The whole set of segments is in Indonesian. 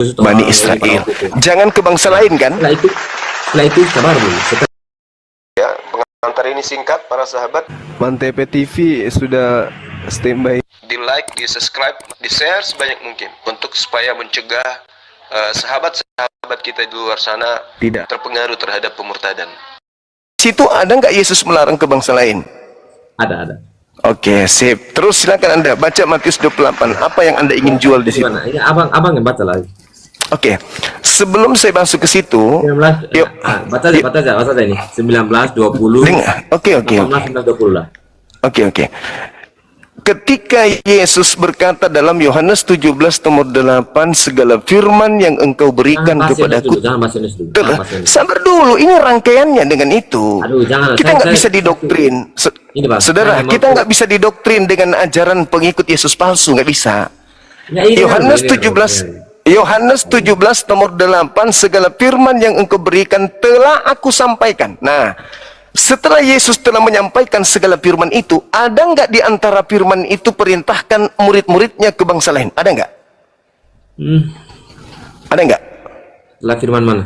Bani Israel. Jangan ke bangsa lain kan? Setelah itu sabar dulu. Ya, pengantar ini singkat para sahabat. Mantep TV sudah standby. Di like, di subscribe, di share sebanyak mungkin untuk supaya mencegah sahabat-sahabat kita di luar sana tidak terpengaruh terhadap pemurtadan. Situ ada nggak Yesus melarang ke bangsa lain? Ada. Oke, sip. Terus silakan Anda baca Matius 28. Apa yang Anda ingin jual di situ? Ini abang yang baca lagi. Oke. Sebelum saya masuk ke situ, 19, yuk. Baca aja ini. 19, 20. Oke. 18, 20 lah. Oke. Ketika Yesus berkata dalam Yohanes 17 nomor 8, segala firman yang engkau berikan kepadaku. Sabar dulu, ini rangkaiannya dengan itu. Aduh, jangan. Kita nggak bisa didoktrin. Saudara, kita nggak bisa didoktrin dengan ajaran pengikut Yesus palsu, nggak bisa. Ya, Yohanes 17 nomor 8, segala firman yang engkau berikan telah aku sampaikan. Nah, setelah Yesus telah menyampaikan segala firman itu, ada nggak di antara firman itu perintahkan murid-muridnya ke bangsa lain? Ada nggak? Ada nggak? Lah firman mana?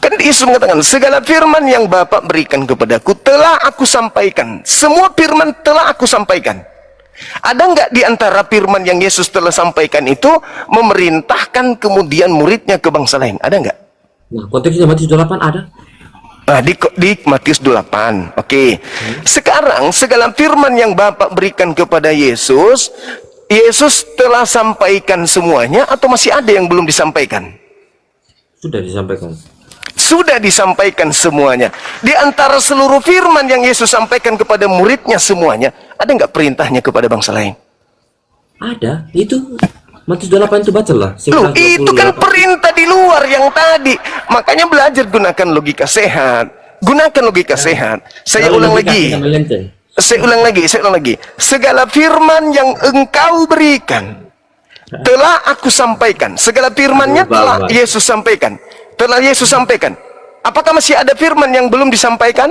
Kan Yesus mengatakan, segala firman yang Bapa berikan kepadaku telah aku sampaikan. Semua firman telah aku sampaikan. Ada nggak di antara firman yang Yesus telah sampaikan itu memerintahkan kemudian muridnya ke bangsa lain? Ada nggak? Nah, konteksnya Matius 28 ada. Nah, di Matius 8. Oke. Sekarang segala firman yang Bapak berikan kepada Yesus telah sampaikan semuanya atau masih ada yang belum disampaikan? Sudah disampaikan. Sudah disampaikan semuanya. Di antara seluruh firman yang Yesus sampaikan kepada muridnya semuanya, ada nggak perintahnya kepada bangsa lain? Ada. Itu Matius 28 itu bacalah. Loh, itu kan perintah di luar yang tadi. Makanya belajar gunakan logika sehat. Gunakan logika sehat. Saya ulang lagi. Segala firman yang engkau berikan telah aku sampaikan. Segala firmannya telah Yesus sampaikan. Telah Yesus sampaikan. Apakah masih ada firman yang belum disampaikan?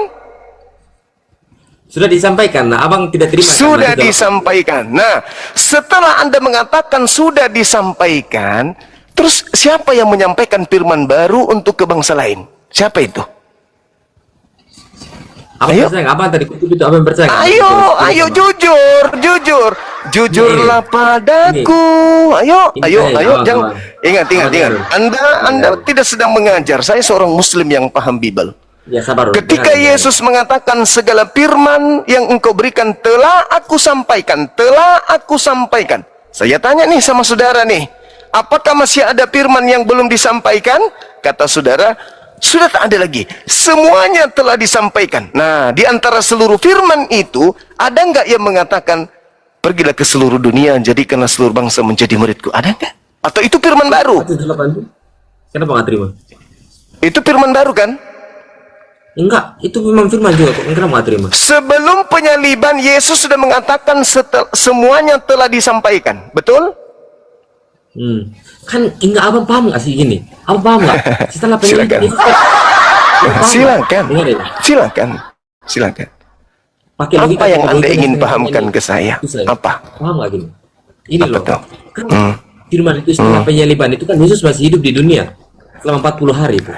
Sudah disampaikan. Nah, abang tidak terima. Sudah disampaikan. Nah, setelah Anda mengatakan sudah disampaikan, terus siapa yang menyampaikan firman baru untuk ke bangsa lain? Siapa itu? Abang percaya, abang tadi kutip itu abang percaya. Ayo, jujurlah padaku. Ayo, jangan ingat. Anda tidak sedang mengajar. Saya seorang Muslim yang paham Bible. Ya, sabar. Ketika Yesus mengatakan segala firman yang engkau berikan telah aku sampaikan. Saya tanya nih sama saudara nih, apakah masih ada firman yang belum disampaikan? Kata saudara, sudah tak ada lagi. Semuanya telah disampaikan. Nah, di antara seluruh firman itu, ada nggak yang mengatakan, pergilah ke seluruh dunia, jadikanlah seluruh bangsa menjadi muridku? Ada nggak? Atau itu firman baru? Kenapa nggak terima? Itu firman baru kan? Enggak, itu memang firman juga. Kenapa nggak terima? Sebelum penyaliban, Yesus sudah mengatakan semuanya telah disampaikan. Betul? Kan enggak, abang paham nggak sih gini? Abang paham nggak? Setelah penyaliban silakan. Apa yang Anda ingin pahamkan ke saya? Apa? Paham nggak gini? Ini loh. Tuh? Kan firman itu setelah penyaliban itu kan Yesus masih hidup di dunia selama 40 hari itu.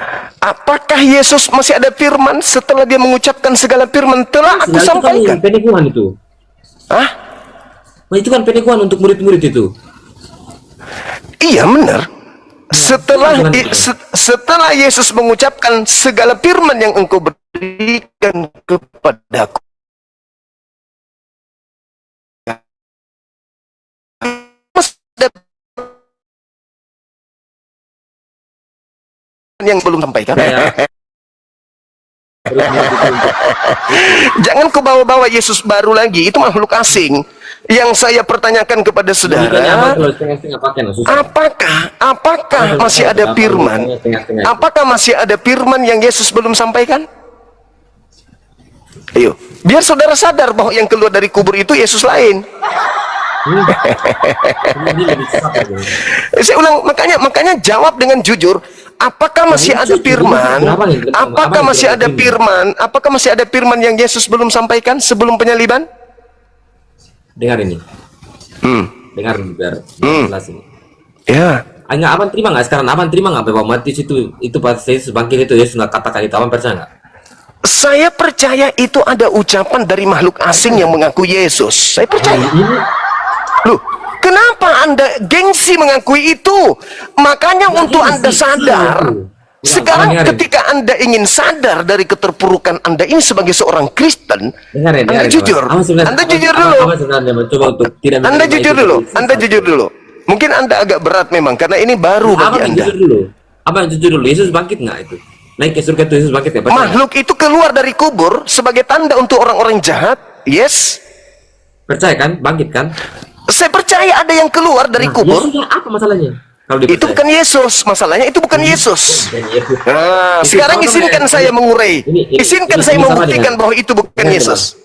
Apakah Yesus masih ada firman setelah dia mengucapkan segala firman telah aku sampaikan? Itu kan penekuan itu. Hah? Nah, itu kan penekuan untuk murid-murid itu. Iya benar. Setelah Yesus mengucapkan segala firman yang engkau berikan kepadaku, yang belum sampaikan. Jangan kau bawa-bawa Yesus baru lagi, itu makhluk asing. Yang saya pertanyakan kepada saudara, apakah masih ada firman? Apakah masih ada firman yang Yesus belum sampaikan? Ayo, biar saudara sadar bahwa yang keluar dari kubur itu Yesus lain. Saya ulang, makanya jawab dengan jujur. Apakah masih ada firman? Apakah masih ada firman? Apakah masih ada firman yang Yesus belum sampaikan sebelum penyaliban? Dengar ini. Dengar biar jelas ini. Ya. Enggak, abang terima nggak sekarang? Abang terima nggak bahwa Matius itu pas Yesus bangkit itu Yesus nggak katakan itu, abang percaya nggak? Saya percaya itu ada ucapan dari makhluk asing yang mengaku Yesus. Saya percaya. Loh, kenapa Anda gengsi mengakui itu? Makanya untuk Anda sadar, sekarang ketika Anda ingin sadar dari keterpurukan Anda ini sebagai seorang Kristen, Anda jujur. Anda jujur dulu. Anda jujur dulu. Anda jujur dulu. Mungkin Anda agak berat memang karena ini baru bagi Anda. Jujur dulu. Abang jujur dulu. Yesus bangkit nggak itu? Naik ke surga itu Yesus bangkit ya? Makhluk itu keluar dari kubur sebagai tanda untuk orang-orang jahat. Yes. Percaya kan? Bangkit kan? Saya percaya ada yang keluar dari kubur. Yesusnya apa masalahnya? Kalau Itu bukan Yesus. Masalahnya itu bukan Yesus. Nah, Itu sekarang sama izinkan dengan- saya mengurai. ini Izinkan sama saya membuktikan dengan- bahwa itu bukan Yesus.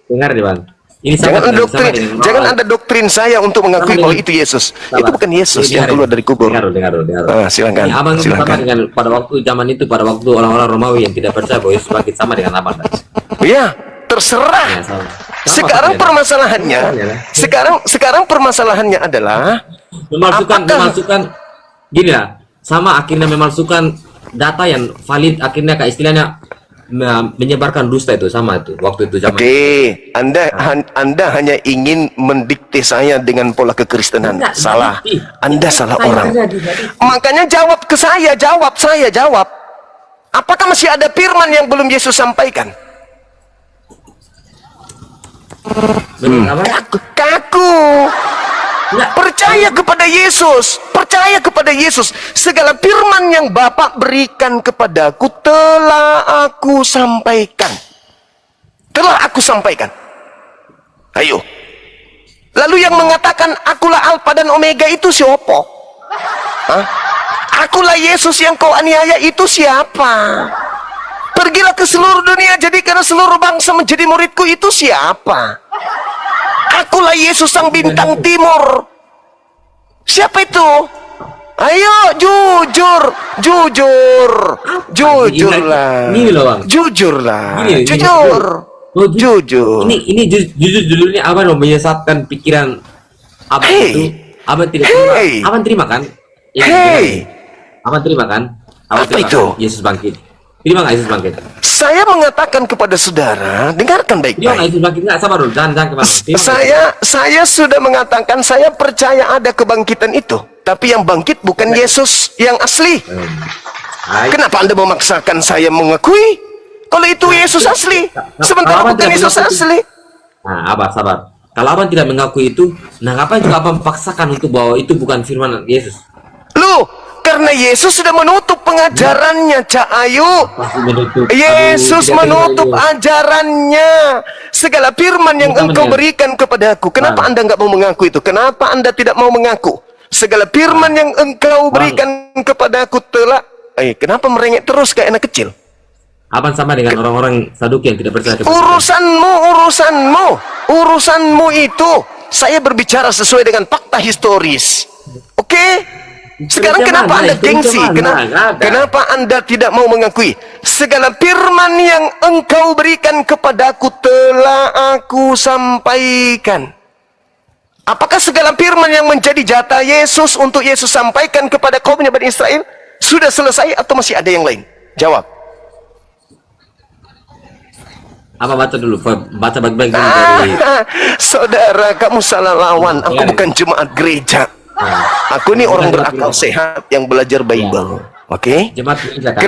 Dengar deh bang. Ini Jangan sama doktrin, dengan- jangan Anda doktrin saya untuk mengakui Sama bahwa dengan- itu Yesus. Sabar. Itu bukan Yesus Ini yang dengar keluar ya. dari kubur. Dengar. Silakan. Ini abang sama Silakan. dengan pada waktu zaman itu, pada waktu orang-orang Romawi yang tidak percaya bahwa Yesus bangkit sama dengan abang. Kan? Ya, terserah. Ya, sama. Sekarang Sama, permasalahannya, Sama, sekarang permasalahannya adalah memalsukan gini lah, sama akhirnya memalsukan data yang valid, akhirnya kayak istilahnya menyebarkan dusta itu, sama itu waktu itu zaman. Oke, Anda hanya ingin mendikte saya dengan pola kekristenan. Enggak, Salah. dikti. Anda salah Saya orang. aja dikti. Makanya jawab ke saya, jawab. Apakah masih ada firman yang belum Yesus sampaikan? Benar, apa? Kaku. Enggak. Percaya kepada Yesus. Segala firman yang Bapa berikan kepadaku telah aku sampaikan. Ayo. Lalu yang mengatakan akulah Alfa dan Omega itu siapa? Hah? Akulah Yesus yang kau aniaya itu siapa? Pergilah ke seluruh dunia, jadikan seluruh bangsa menjadi muridku itu siapa? Akulah Yesus sang bintang timur. Siapa itu? Ayo, jujurlah. Gini loh, Bang. Jujurlah. Gini, Jujur. Oh, Jujur. Ini jujur judulnya abang mau menyesatkan pikiran abang Hey. itu. Abang tidak terima. Hey. Abang terima kan? Ya, Hey. abang terima kan? Abang Apa terima itu? kan? Yesus bangkit. Terima nggak Yesus bangkit? Saya mengatakan kepada saudara, dengarkan Terima nggak baik-baik. Yesus bangkit? Nggak, sabar dulu. Jangan kemana. Terima nggak? Saya sudah mengatakan saya percaya ada kebangkitan itu, tapi yang bangkit bukan Yesus yang asli. Hai. Kenapa Anda memaksakan saya mengakui kalau itu Yesus asli, sementara Abang bukan tidak Yesus mengakui. asli? Nah, abang sabar. Kalau abang tidak mengakui itu, nah ngapain juga abang paksakan untuk bahwa itu bukan firman Yesus? Loh, karena Yesus sudah menutup pengajarannya, Cak Ayu. Pasti menutup. Yesus Aduh, tidak menutup terima, Yesus. ajarannya. Segala firman yang Bukan engkau benar. berikan kepadaku. Kenapa Bang. Anda nggak mau mengaku itu? Kenapa Anda tidak mau mengaku? Segala firman yang engkau Bang. berikan kepadaku telah... kenapa merengek terus kayak anak kecil? Abang sama dengan orang-orang Saduki yang tidak percaya kepada Urusanmu itu. Saya berbicara sesuai dengan fakta historis. Oke? Sekarang Itu kenapa mana? Anda Itu gengsi? mana? Nggak ada. Kenapa Anda tidak mau mengakui? Segala firman yang engkau berikan kepadaku telah aku sampaikan. Apakah segala firman yang menjadi jatah Yesus untuk Yesus sampaikan kepada kaumnya Bani Israel sudah selesai atau masih ada yang lain? Jawab. Apa baca dulu, baca baik-baik dulu dari Saudara, kamu salah lawan. Aku bukan jemaat gereja. Aku ini orang berakal sehat yang belajar Bible. Oke? jemaat gereja kan.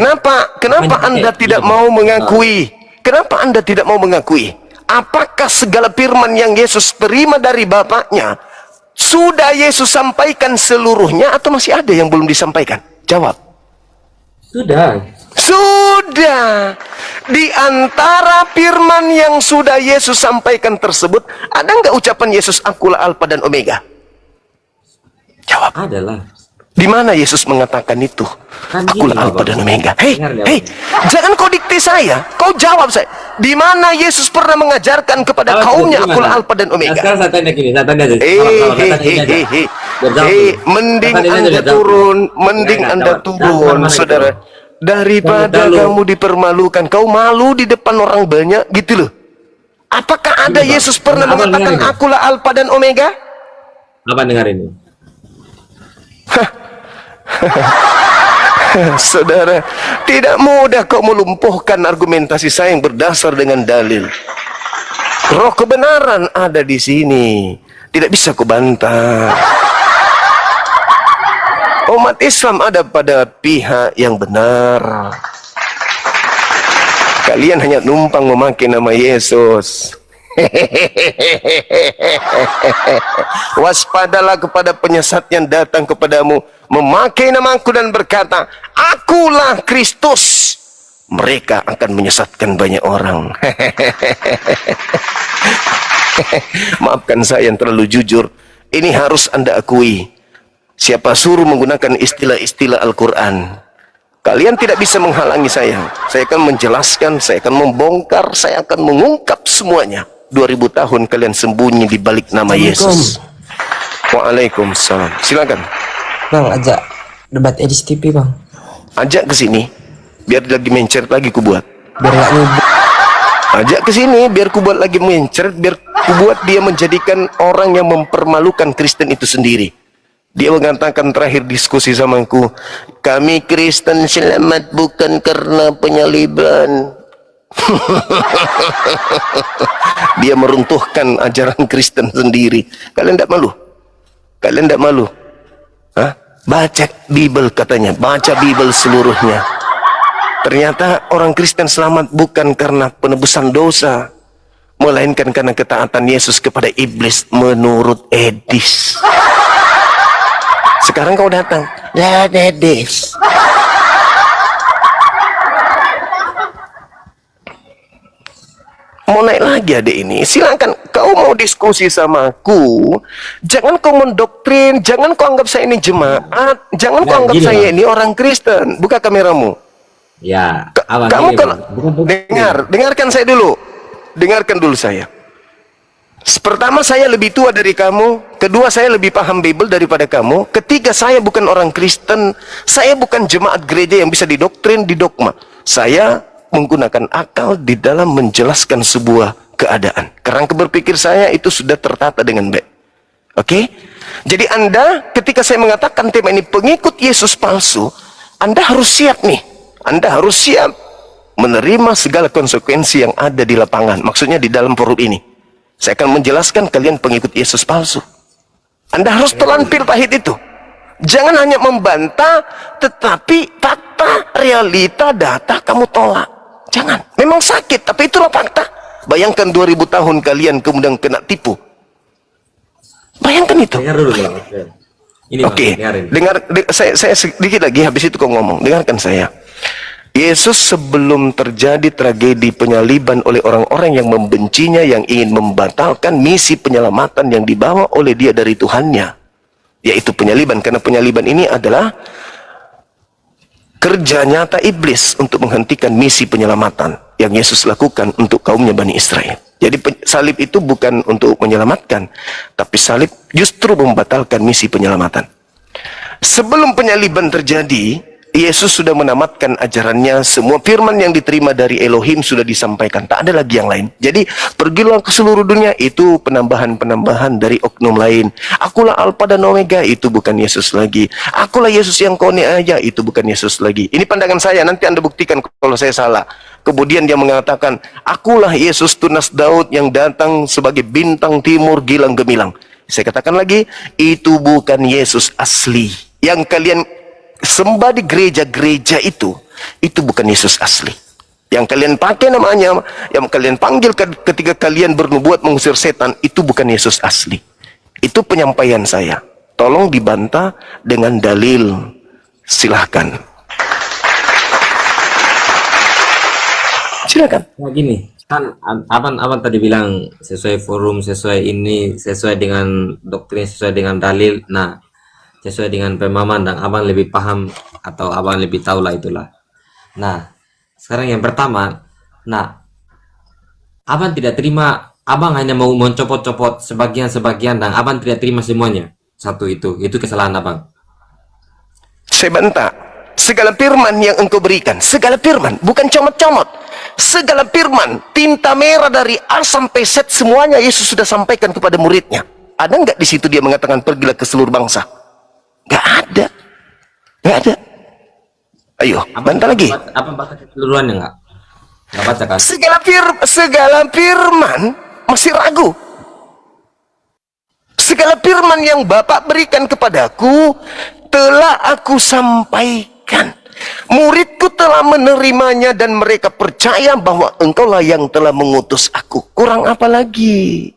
Kenapa Anda tidak mau mengakui? Kenapa Anda tidak mau mengakui? Apakah segala firman yang Yesus terima dari Bapaknya sudah Yesus sampaikan seluruhnya atau masih ada yang belum disampaikan? Jawab. Sudah. Sudah. Di antara firman yang sudah Yesus sampaikan tersebut, ada nggak ucapan Yesus akulah Alfa dan Omega? Jawab. Adalah. Di mana Yesus mengatakan itu? Kan Akulah gini, Alfa Bang. dan Omega. Hei, Dengar ya, hei, Bang. jangan kau dikte saya. Kau jawab saya. Di mana Yesus pernah mengajarkan kepada Abang kaumnya terima, akulah Bang. Alfa dan Nah, Omega? sekarang saya tanya gini, saya tanya aja. Sabar, saya tanya ini aja. Biar jawab dulu. Mending Saya tanya aja, Anda biar jawab dulu. turun, mending Enggak, Anda jawab. turun, Sabar, mana saudara. gitu. Daripada Kalau- kamu dipermalukan, kau malu di depan orang banyak, gitu loh. Apakah ada Bang. Yesus pernah Abang mengatakan dengar ini. akulah Alfa dan Omega? Apa dengar ini? Saudara, tidak mudah kau melumpuhkan argumentasi saya yang berdasar dengan dalil. Roh kebenaran ada di sini, tidak bisa kau bantah. Umat Islam ada pada pihak yang benar. Kalian hanya numpang memakai nama Yesus. Waspadalah kepada penyesat yang datang kepadamu memakai namaku dan berkata, akulah Kristus. Mereka akan menyesatkan banyak orang. Maafkan saya yang terlalu jujur. Ini harus Anda akui. Siapa suruh menggunakan istilah-istilah Al-Quran? Kalian tidak bisa menghalangi saya. Saya akan menjelaskan, saya akan membongkar, saya akan mengungkap semuanya. 2000 tahun kalian sembunyi di balik nama Yesus. Waalaikumsalam. Silakan. Bang, ajak debat Edis TV, Bang. Ajak ke sini, biar lagi mencret lagi ku buat. Biar gak nyubit. Ajak ke sini, biar ku buat lagi mencret, biar ku buat dia menjadikan orang yang mempermalukan Kristen itu sendiri. Dia mengatakan terakhir diskusi samaku, kami Kristen selamat bukan karena penyaliban. Dia meruntuhkan ajaran Kristen sendiri. Kalian tidak malu? Kalian tidak malu? Hah? Baca Bible katanya, baca Bible seluruhnya. Ternyata orang Kristen selamat bukan karena penebusan dosa, melainkan karena ketaatan Yesus kepada iblis menurut Edis. Sekarang kau datang, lah Edis. Mau naik lagi adik ini, silakan. Kau mau diskusi sama aku, jangan kau mendoktrin, jangan kau anggap saya ini jemaat, jangan kau anggap saya ini orang Kristen. Buka kameramu. Ya, Kamu kalau dengarkan saya dulu, dengarkan dulu saya. Pertama, saya lebih tua dari kamu. Kedua, saya lebih paham Bible daripada kamu. Ketiga, saya bukan orang Kristen. Saya bukan jemaat gereja yang bisa didoktrin, didogma. Saya menggunakan akal di dalam menjelaskan sebuah keadaan. Kerangka berpikir saya itu sudah tertata dengan baik. Oke? Jadi Anda, ketika saya mengatakan tema ini pengikut Yesus palsu, Anda harus siap nih. Anda harus siap menerima segala konsekuensi yang ada di lapangan. Maksudnya di dalam forum ini. Saya akan menjelaskan kalian pengikut Yesus palsu. Anda harus telan pil pahit itu. Jangan hanya membantah, tetapi fakta, realita, data kamu tolak. Jangan. Memang sakit, tapi itulah fakta. Bayangkan 2000 tahun kalian kemudian kena tipu. Bayangkan itu. Dengar dulu, Bang. Ini, Oke. Saya sedikit lagi, habis itu kau ngomong. Dengarkan saya. Yesus sebelum terjadi tragedi penyaliban oleh orang-orang yang membencinya, yang ingin membatalkan misi penyelamatan yang dibawa oleh dia dari Tuhannya, yaitu penyaliban. Karena penyaliban ini adalah kerja nyata iblis untuk menghentikan misi penyelamatan yang Yesus lakukan untuk kaumnya Bani Israel. Jadi salib itu bukan untuk menyelamatkan, tapi salib justru membatalkan misi penyelamatan. Sebelum penyaliban terjadi, Yesus sudah menamatkan ajarannya. Semua firman yang diterima dari Elohim sudah disampaikan. Tak ada lagi yang lain. Jadi pergilah ke seluruh dunia. Itu penambahan-penambahan dari oknum lain. Akulah Alfa dan Omega. Itu bukan Yesus lagi. Akulah Yesus yang kau niaya. Itu bukan Yesus lagi. Ini pandangan saya. Nanti Anda buktikan kalau saya salah. Kemudian dia mengatakan, akulah Yesus tunas Daud yang datang sebagai bintang timur gilang gemilang. Saya katakan lagi, itu bukan Yesus asli. Yang kalian sembah di gereja-gereja itu bukan Yesus asli. Yang kalian pakai namanya, yang kalian panggil ketika kalian bernubuat mengusir setan, itu bukan Yesus asli. Itu penyampaian saya. Tolong dibantah dengan dalil. Silahkan. Silakan. Nah, gini, kan abang tadi bilang sesuai forum, sesuai ini, sesuai dengan doktrin, sesuai dengan dalil. Nah, sesuai dengan pemahaman dan abang lebih paham atau abang lebih tahu lah itulah. Nah, sekarang yang pertama, nah, abang tidak terima, abang hanya mau mencopot-copot sebagian-sebagian dan abang tidak terima semuanya. Satu itu kesalahan abang. Saya bantah. Segala firman yang engkau berikan, segala firman, bukan comot-comot. Segala firman, tinta merah dari A sampai Z, semuanya Yesus sudah sampaikan kepada muridnya. Ada nggak di situ dia mengatakan pergilah ke seluruh bangsa? Gak ada. Gak ada. Ayo, bantah lagi. Apa baca keseluruhannya enggak? Enggak baca kan? Segala firman masih ragu. Segala firman yang Bapak berikan kepadaku telah aku sampaikan. Muridku telah menerimanya dan mereka percaya bahwa engkaulah yang telah mengutus aku. Kurang apa lagi?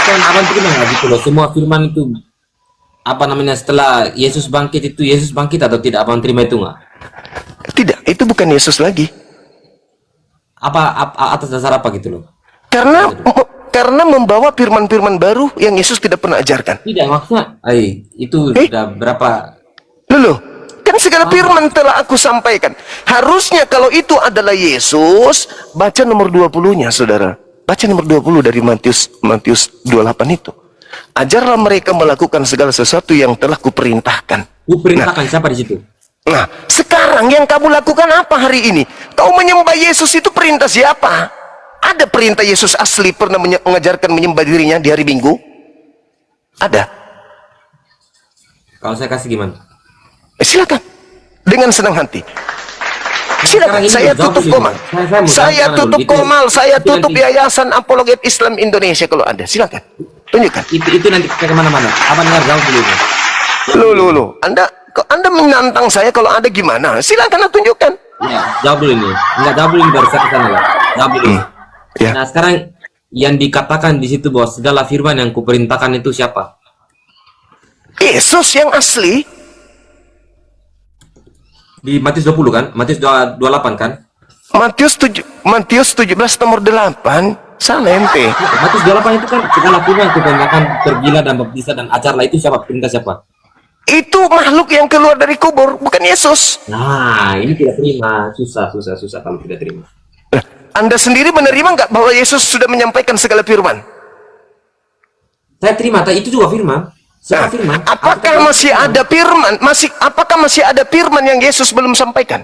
Kan abang terima nggak gitu loh, semua firman itu apa namanya setelah Yesus bangkit itu Yesus bangkit atau tidak, abang terima itu nggak? Tidak, itu bukan Yesus lagi. Atas dasar apa gitu loh? Karena membawa firman-firman baru yang Yesus tidak pernah ajarkan. Tidak, maksudnya itu sudah berapa? Loh, kan segala firman telah aku sampaikan. Harusnya kalau itu adalah Yesus, baca nomor 20-nya, saudara. Baca nomor 20 dari Matius 28 itu. Ajarlah mereka melakukan segala sesuatu yang telah kuperintahkan. Kuperintahkan siapa di situ? Nah, sekarang yang kamu lakukan apa hari ini? Kau menyembah Yesus itu perintah siapa? Ada perintah Yesus asli pernah mengajarkan menyembah dirinya di hari Minggu? Ada. Kalau saya kasih gimana? Silakan. Dengan senang hati. Silakan, saya tutup Komal. Saya tutup Komal, saya tutup Yayasan Apologet Islam Indonesia kalau ada. Silakan. Tunjukkan. Itu nanti kita kemana-mana. Apa dengar jauh dulu? Loh. Anda menantang saya kalau ada gimana? Silakan tunjukkan. Ya, jawab dulu ini. Enggak jawab dulu ini baru saya kesana lah. Jawab dulu. Ya. Nah, sekarang yang dikatakan di situ bahwa segala firman yang kuperintahkan itu siapa? Yesus yang asli. Di Matius 20 kan? Matius 28 kan? Matius 17 nomor 8. Salah ente. Matius 28 itu kan segala firman yang kuperintahkan, pergilah dan baptislah dan ajarlah, itu siapa? Perintah siapa? Itu makhluk yang keluar dari kubur, bukan Yesus. Nah, ini tidak terima. Susah kalau tidak terima. Anda sendiri menerima nggak bahwa Yesus sudah menyampaikan segala firman? Saya terima, tapi itu juga firman. Firman. Apakah masih ada firman? Apakah masih ada firman yang Yesus belum sampaikan?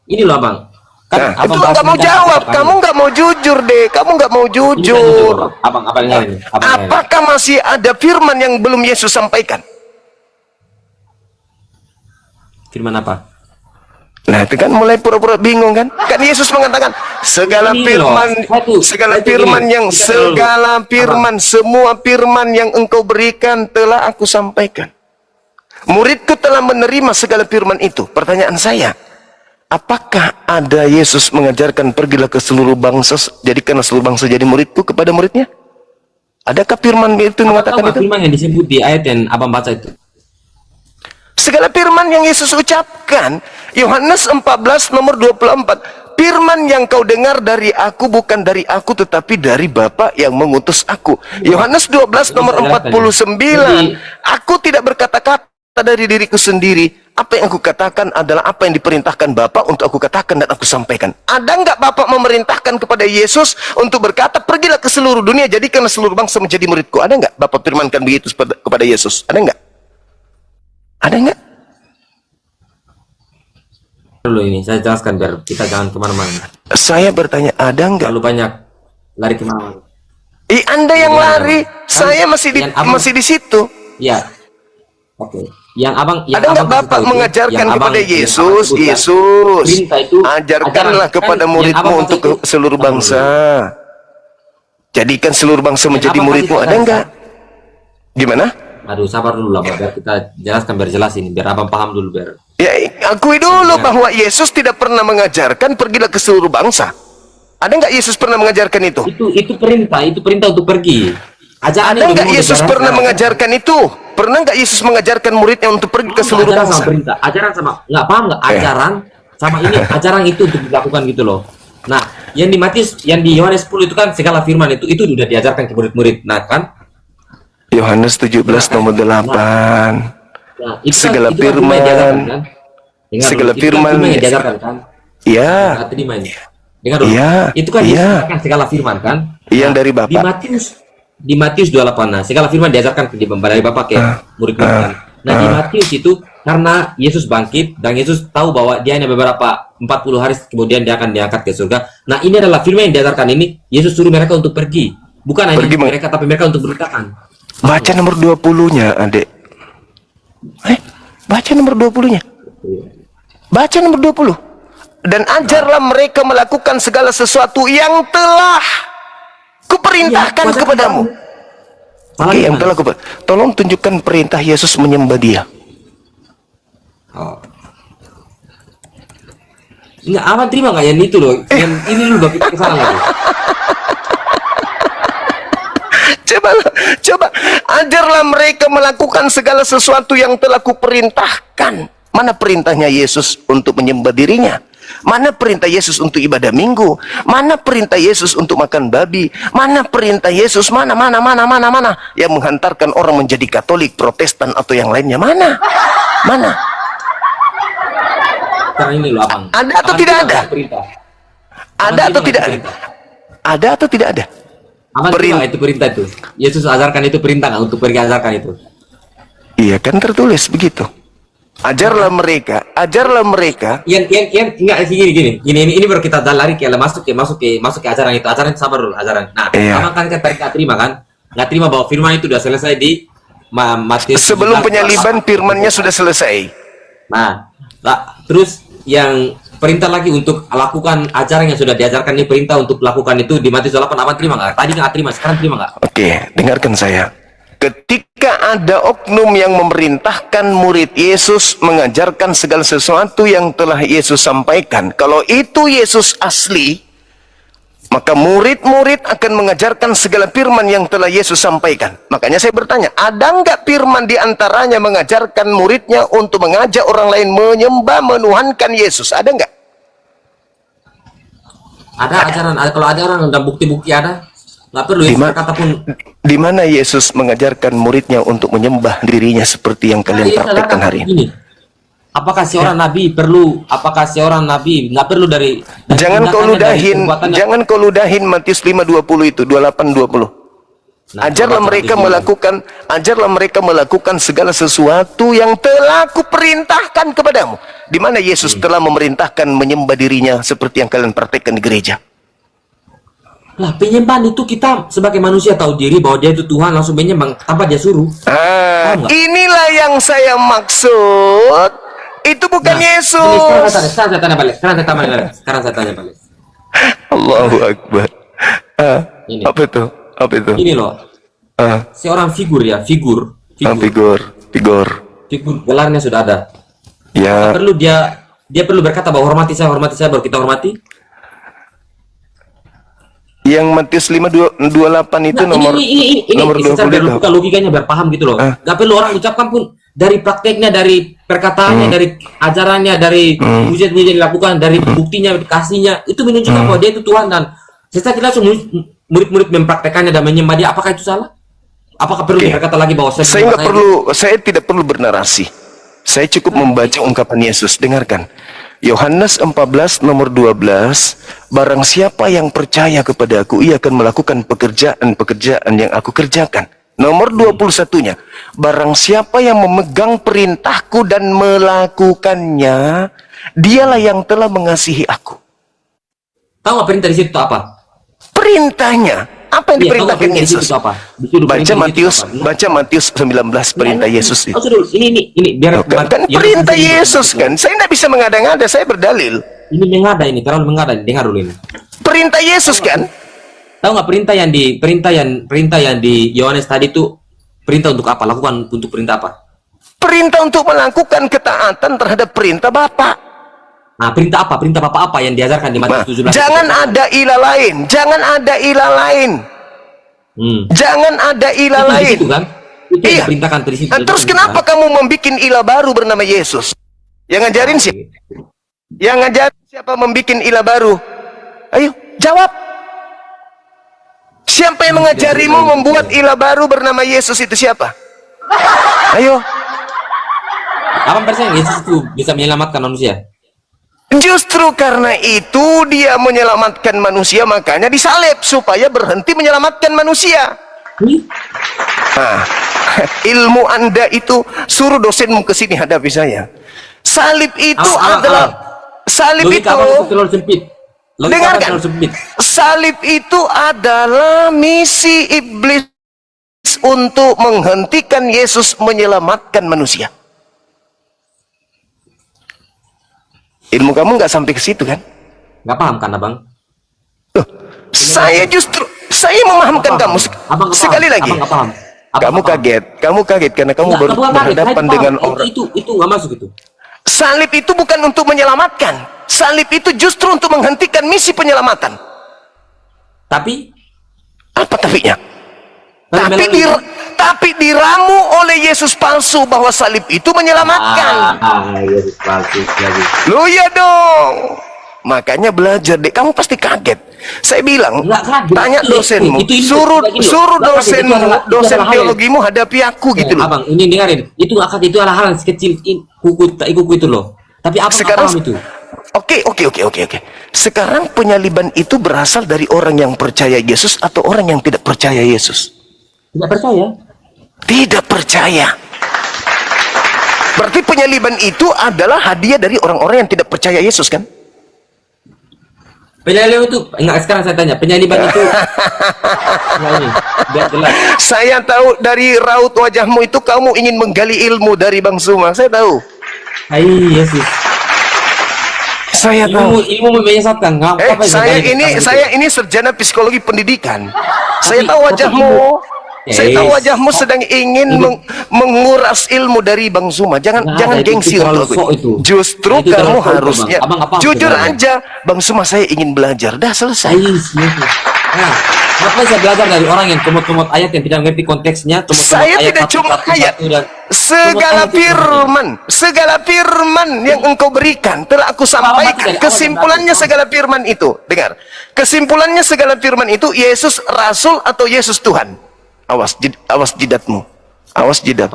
Ini loh, Abang. Kan Itu nggak mau jawab. Kamu nggak mau jujur deh. Kamu nggak mau jujur. Abang ini. Apakah masih ada firman yang belum Yesus sampaikan? Firman apa? Nah, itu kan mulai pura-pura bingung kan? Kan Yesus mengatakan segala semua firman yang engkau berikan telah aku sampaikan. Muridku telah menerima segala firman itu. Pertanyaan saya, apakah ada Yesus mengajarkan pergilah ke seluruh bangsa, jadikanlah seluruh bangsa jadi muridku kepada muridnya? Adakah firman itu mengatakan itu? Firman yang disebut di ayat yang abang baca itu. Segala firman yang Yesus ucapkan, Yohanes 14 nomor 24, firman yang kau dengar dari aku bukan dari aku tetapi dari Bapa yang mengutus aku. Yohanes 12 nomor 49, aku tidak berkata-kata dari diriku sendiri. Apa yang aku katakan adalah apa yang diperintahkan Bapa untuk aku katakan dan aku sampaikan. Ada nggak Bapa memerintahkan kepada Yesus untuk berkata, pergilah ke seluruh dunia, jadikanlah seluruh bangsa menjadi muridku? Ada nggak Bapa firmankan begitu kepada Yesus? Ada nggak? Ada nggak? Dulu ini saya jelaskan biar kita jangan kemana-mana. Saya bertanya, ada nggak? Terlalu banyak lari kemana-mana. Anda yang lari, saya masih di situ. Ya, oke. Yang ada nggak Bapak mengajarkan kepada Yesus, ajarkanlah kepada muridmu untuk ke seluruh bangsa. Jadikan seluruh bangsa menjadi muridmu. Ada nggak? Gimana? Aduh, sabar dulu lah, biar kita jelaskan, biar jelas ini, biar abang paham dulu, biar. Ya, akui dulu bahwa Yesus tidak pernah mengajarkan pergilah ke seluruh bangsa. Ada nggak Yesus pernah mengajarkan itu? Itu perintah untuk pergi. Ada nggak Yesus pernah mengajarkan itu? Pernah nggak Yesus mengajarkan muridnya untuk pergi ke seluruh bangsa? Ajaran sama, nggak paham nggak? Ajaran sama ini, ajaran itu untuk dilakukan gitu loh. Nah, yang di Matius, yang di Yohanes 10 itu kan segala firman itu sudah diajarkan ke murid-murid. Nah, kan? Yohanes 17 nomor 8. Nah, segala firman. Segala firman. Kan? Ya. Dengar dulu. Ya. Itu kan diajarkan segala firman kan? Yang dari Bapa. Di Matius 28. Nah, segala firman diajarkan dari Bapa ke murid-murid kan. Nah, di Matius itu karena Yesus bangkit dan Yesus tahu bahwa dia hanya beberapa 40 hari kemudian dia akan diangkat ke surga. Nah, ini adalah firman yang diajarkan ini. Yesus suruh mereka untuk pergi. Bukan hanya mereka, tapi mereka untuk beritakan. Baca nomor 20-nya, Adek. Baca nomor 20-nya. Baca nomor 20. Dan ajarlah mereka melakukan segala sesuatu yang telah kuperintahkan kepadamu. Oke, yang telah tolong tunjukkan perintah Yesus menyembah Dia. Oh. Nggak, Aman terima nggak yang itu loh? Yang ini dulu bagi kesalahan lagi. Coba ajarlah mereka melakukan segala sesuatu yang telah kuperintahkan. Mana perintahnya Yesus untuk menyembah dirinya? Mana perintah Yesus untuk ibadah minggu? Mana perintah Yesus untuk makan babi? Mana perintah Yesus? Mana yang menghantarkan orang menjadi Katolik, Protestan atau yang lainnya? Mana? Karena ini loh Abang. Ada atau Abang tidak ada? Perintah. Ada atau tidak ada? Ada atau tidak ada? Abang terima itu perintah itu. Yesus ajarkan itu perintah nggak untuk pergi ajarkan itu? Iya kan tertulis begitu. Ajarlah mereka. Yang enggak gini. Ini baru kita lari ke masuk ke ajaran itu. Ajaran sabar dulu ajaran. Nah, Abang kan nggak terima kan? Nggak terima bahwa firman itu sudah selesai di Matius. Sebelum penyaliban firmannya sudah selesai. Nah, terus yang perintah lagi untuk lakukan ajaran yang sudah diajarkan ini, perintah untuk lakukan itu di Matius 8. Abang terima nggak? Tadi nggak terima, sekarang terima nggak? Oke, dengarkan saya. Ketika ada oknum yang memerintahkan murid Yesus mengajarkan segala sesuatu yang telah Yesus sampaikan, kalau itu Yesus asli, maka murid-murid akan mengajarkan segala firman yang telah Yesus sampaikan. Makanya saya bertanya, ada nggak firman di antaranya mengajarkan muridnya untuk mengajak orang lain menyembah, menuhankan Yesus? Ada nggak? Ada ajaran. Kalau ajaran dan bukti-bukti ada. Nggak perlu Yesus berkata pun. Di mana Yesus mengajarkan muridnya untuk menyembah dirinya seperti yang kalian praktekkan hari ini? Apakah seorang nabi perlu? Apakah seorang nabi nggak perlu dari jangan kau ludahin Matius 5:20 itu 28-20. Ajarlah mereka melakukan segala sesuatu yang telah kuperintahkan kepadamu. Di mana Yesus telah memerintahkan menyembah dirinya seperti yang kalian praktekkan di gereja? Lah, penyembahan itu kita sebagai manusia tahu diri bahwa dia itu Tuhan, langsung menyembah tanpa dia suruh. Inilah yang saya maksud. Itu bukan Yesus. Sekarang saya tanya balik. Allahu Akbar. Apa itu? Ini loh. Seorang figur. Figur gelarnya sudah ada. Ya. Perlu dia perlu berkata bahwa hormati saya baru kita hormati. Yang Matius 5:28 itu nomor 20 itu. Bukan logikanya berpaham gitu loh. Gak perlu orang ucapkan pun, dari prakteknya, dari perkataannya, dari ajarannya, dari mujizat-mujizat dilakukan, dari buktinya, kasihnya, itu menunjukkan bahwa dia itu Tuhan. Dan setelah kita semua murid-murid mempraktekannya dan menyembah dia, apakah itu salah? Apakah perlu berkata lagi bahwa saya tidak perlu bernarasi. Saya cukup membaca ungkapan Yesus. Dengarkan. Yohanes 14 nomor 12, barang siapa yang percaya kepada aku, ia akan melakukan pekerjaan-pekerjaan yang aku kerjakan. Nomor 21-nya, barang siapa yang memegang perintahku dan melakukannya, dialah yang telah mengasihi aku. Tahu nggak perintah di situ apa? Perintahnya, apa yang diperintahkan Yesus? Baca Matius 19 perintah Yesus itu. Ini biar kan perintah Yesus kan. Saya tidak bisa mengada-ngada, saya berdalil. Ini mengada, ini terlalu mengada. Dengar dulu ini. Perintah Yesus kan. Tahu nggak perintah yang di Yohanes tadi itu perintah untuk apa? Lakukan untuk perintah apa? Perintah untuk melakukan ketaatan terhadap perintah Bapa. Nah, perintah apa? Perintah Bapa apa yang diajarkan di Matius 17? Jangan ada ilah lain. Jangan ada ilah lain. Jangan ada ilah lain. Itu kan? Itu yang diperintahkan di situ. Terus kenapa kamu membuat ilah baru bernama Yesus? Yang ngajarin siapa? Yang ngajarin siapa membuat ilah baru? Ayo, jawab. Siapa yang mengajarimu membuat ilah baru bernama Yesus itu siapa? Ayo. Apa persen Yesus itu bisa menyelamatkan manusia? Justru karena itu dia menyelamatkan manusia, makanya disalib supaya berhenti menyelamatkan manusia. Ilmu Anda itu, suruh dosenmu ke sini hadapi saya. Salib itu salib itu. Dengarkan. Salib itu adalah misi iblis untuk menghentikan Yesus menyelamatkan manusia. Ilmu kamu nggak sampai ke situ kan? Nggak paham kan abang? Saya memahamkan kamu Abang nggak sekali paham. lagi. Abang nggak paham. Abang Kamu nggak paham. kaget karena kamu Nggak, abang nggak kaget. Saya berhadapan paham. dengan orang. Itu nggak masuk itu. Salib itu bukan untuk menyelamatkan. Salib itu justru untuk menghentikan misi penyelamatan. Tapi Apa tapinya? melalui- Tapi diramu oleh Yesus palsu bahwa salib itu menyelamatkan. Yesus palsu lagi. Loh ya dong. Makanya belajar deh. Kamu pasti kaget. Saya bilang, Nggak kaget. tanya dosenmu, suruh Nggak kaget. dosenmu, Itu dosen adalah hal yang- teologimu hadapi aku gitu loh. Abang, ini dengarin. Itu akad itu adalah hal yang sekecil kuku itu loh. Tapi abang nggak Sekarang paham itu. Oke. Sekarang penyaliban itu berasal dari orang yang percaya Yesus atau orang yang tidak percaya Yesus? Tidak percaya. Tidak percaya. Berarti penyaliban itu adalah hadiah dari orang-orang yang tidak percaya Yesus kan? Penyaliban itu enggak, sekarang saya tanya, penyaliban itu nah ini, biar jelas. Saya tahu dari raut wajahmu itu kamu ingin menggali ilmu dari Bang Suma. Saya tahu. Hai Yesus. Saya tahu. Ilmu menyesatkan. Saya ini sarjana psikologi pendidikan. Saya tahu tapi wajahmu. Saya tahu Yes. wajahmu sedang ingin menguras ilmu dari Bang Zuma. Jangan Nah, gengsi itu terlalu untuk sok itu. Justru Itu terlalu kamu sok itu, harusnya Bang. Abang nggak paham jujur sebenarnya. aja, Bang Zuma saya ingin belajar. Dah selesai. Yesus. Nah, apa saya belajar dari orang yang comot-comot ayat yang tidak mengerti konteksnya, comot-comot Saya ayat tidak cuma ayat. dan Segala firman yang engkau berikan telah aku sampaikan. dari awal Kesimpulannya segala firman itu, dengar. Kesimpulannya segala firman itu Yesus Rasul atau Yesus Tuhan. Awas jidatmu. Awas jidat.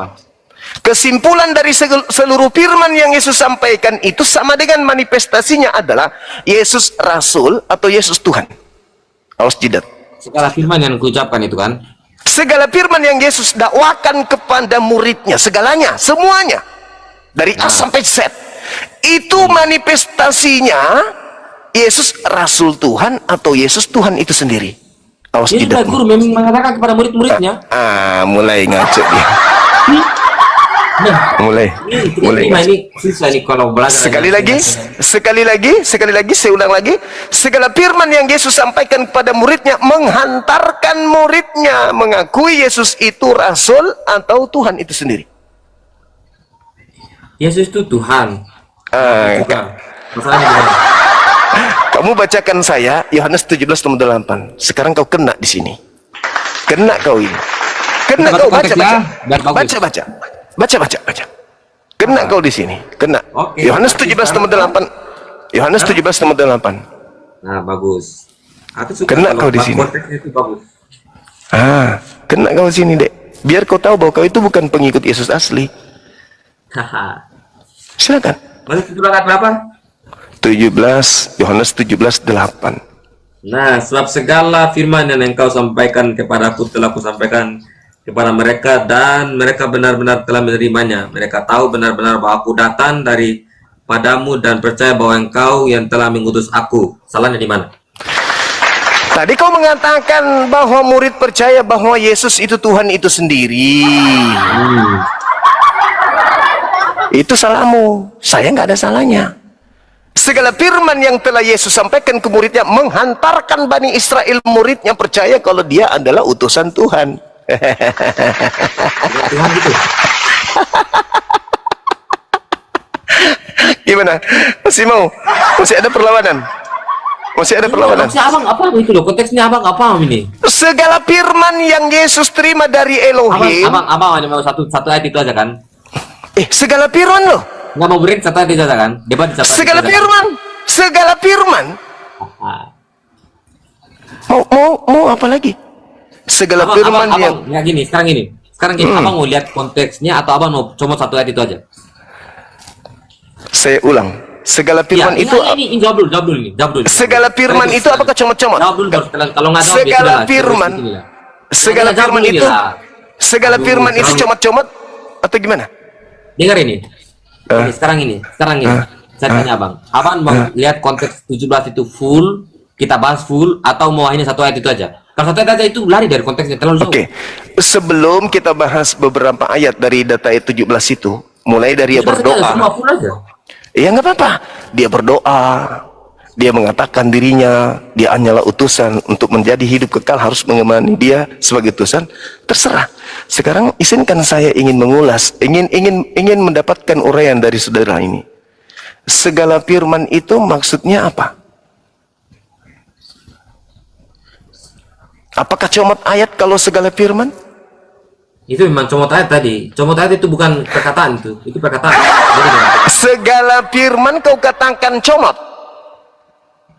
Kesimpulan dari seluruh firman yang Yesus sampaikan itu sama dengan manifestasinya adalah Yesus Rasul atau Yesus Tuhan. Awas jidat. segala firman yang kuucapkan itu kan. Segala firman yang Yesus dakwakan kepada muridnya, segalanya, semuanya, dari A sampai Z, itu manifestasinya Yesus Rasul Tuhan atau Yesus Tuhan itu sendiri. Awas Yesus jidatmu. sebagai guru memang mengatakan kepada murid-muridnya. Mulai ngaco dia. Mulai. Ini susah nih kalau belajar. Sekali lagi, saya ulang lagi. Segala firman yang Yesus sampaikan kepada muridnya menghantarkan muridnya mengakui Yesus itu Rasul atau Tuhan itu sendiri. Yesus itu Tuhan. Bukan. Masalahnya gimana? Kamu bacakan saya Yohanes 17:8. Sekarang kau kena di sini. Kena kau ini. Kena Kita kau baca baca. biar bagus. Baca. Kena kau di sini. Kena. Oke, Yohanes makasih, 17:8. Yohanes 17:8. Nah, bagus. Aku suka Kena kalau kau di sini. konteksnya itu bagus. Kena kau di sini, Dek. Biar kau tahu bahwa kau itu bukan pengikut Yesus asli. Haha. Silakan. Masuk itu ayat berapa? Yohanes 17:8. Nah, sebab segala firman yang engkau sampaikan kepadaku telah kusampaikan kepada mereka dan mereka benar-benar telah menerimanya. Mereka tahu benar-benar bahwa aku datang daripadamu dan percaya bahwa engkau yang telah mengutus aku. Salahnya di mana? Tadi kau mengatakan bahwa murid percaya bahwa Yesus itu Tuhan itu sendiri. Itu salahmu. Saya nggak ada salahnya. Segala firman yang telah Yesus sampaikan ke muridnya menghantarkan Bani Israel muridnya percaya kalau dia adalah utusan Tuhan. Tuhan gitu. Gimana? Masih mau? Masih ada perlawanan? Masih ada perlawanan? Maksudnya abang apa itu loh? Konteksnya abang apa ini? Segala firman yang Yesus terima dari Elohim. Abang hanya mau satu ayat itu aja kan? Segala firman loh. Nggak mau break satu ayat itu aja kan? Debat satu ayat Segala itu aja. firman. Segala firman. Mau apa lagi? Segala firman yang ya gini, sekarang gini, abang mau lihat konteksnya atau abang mau cuma satu ayat itu aja? saya ulang. Segala firman itu ini jawab dulu ini. segala firman itu apakah comot-comot? Jawab dulu, kalau nggak jawab Segala ya firman. sudahlah. Segala Jawab firman dulu itu lah. segala Aduh, firman itu terlalu- comot-comot atau gimana? Dengar ini. Sekarang ini. Saya tanya abang mau lihat konteks 17 itu full, kita bahas full atau mau hanya satu ayat itu aja? Kalau satu ayat aja itu lari dari konteksnya terlalu jauh. Oke. Sebelum kita bahas beberapa ayat dari data ayat 17 itu, mulai dari dia Sudah saja, semua berdoa. full aja. Ya nggak apa-apa. Dia berdoa. Dia mengatakan dirinya, dia hanyalah utusan untuk menjadi hidup kekal, harus mengemani dia sebagai utusan. Terserah. Sekarang izinkan saya ingin mengulas, ingin mendapatkan uraian dari saudara ini. Segala firman itu maksudnya apa? Apakah comot ayat kalau segala firman? Itu memang comot ayat tadi. Comot ayat itu bukan perkataan itu perkataan. Jadi, Segala firman kau katakan comot.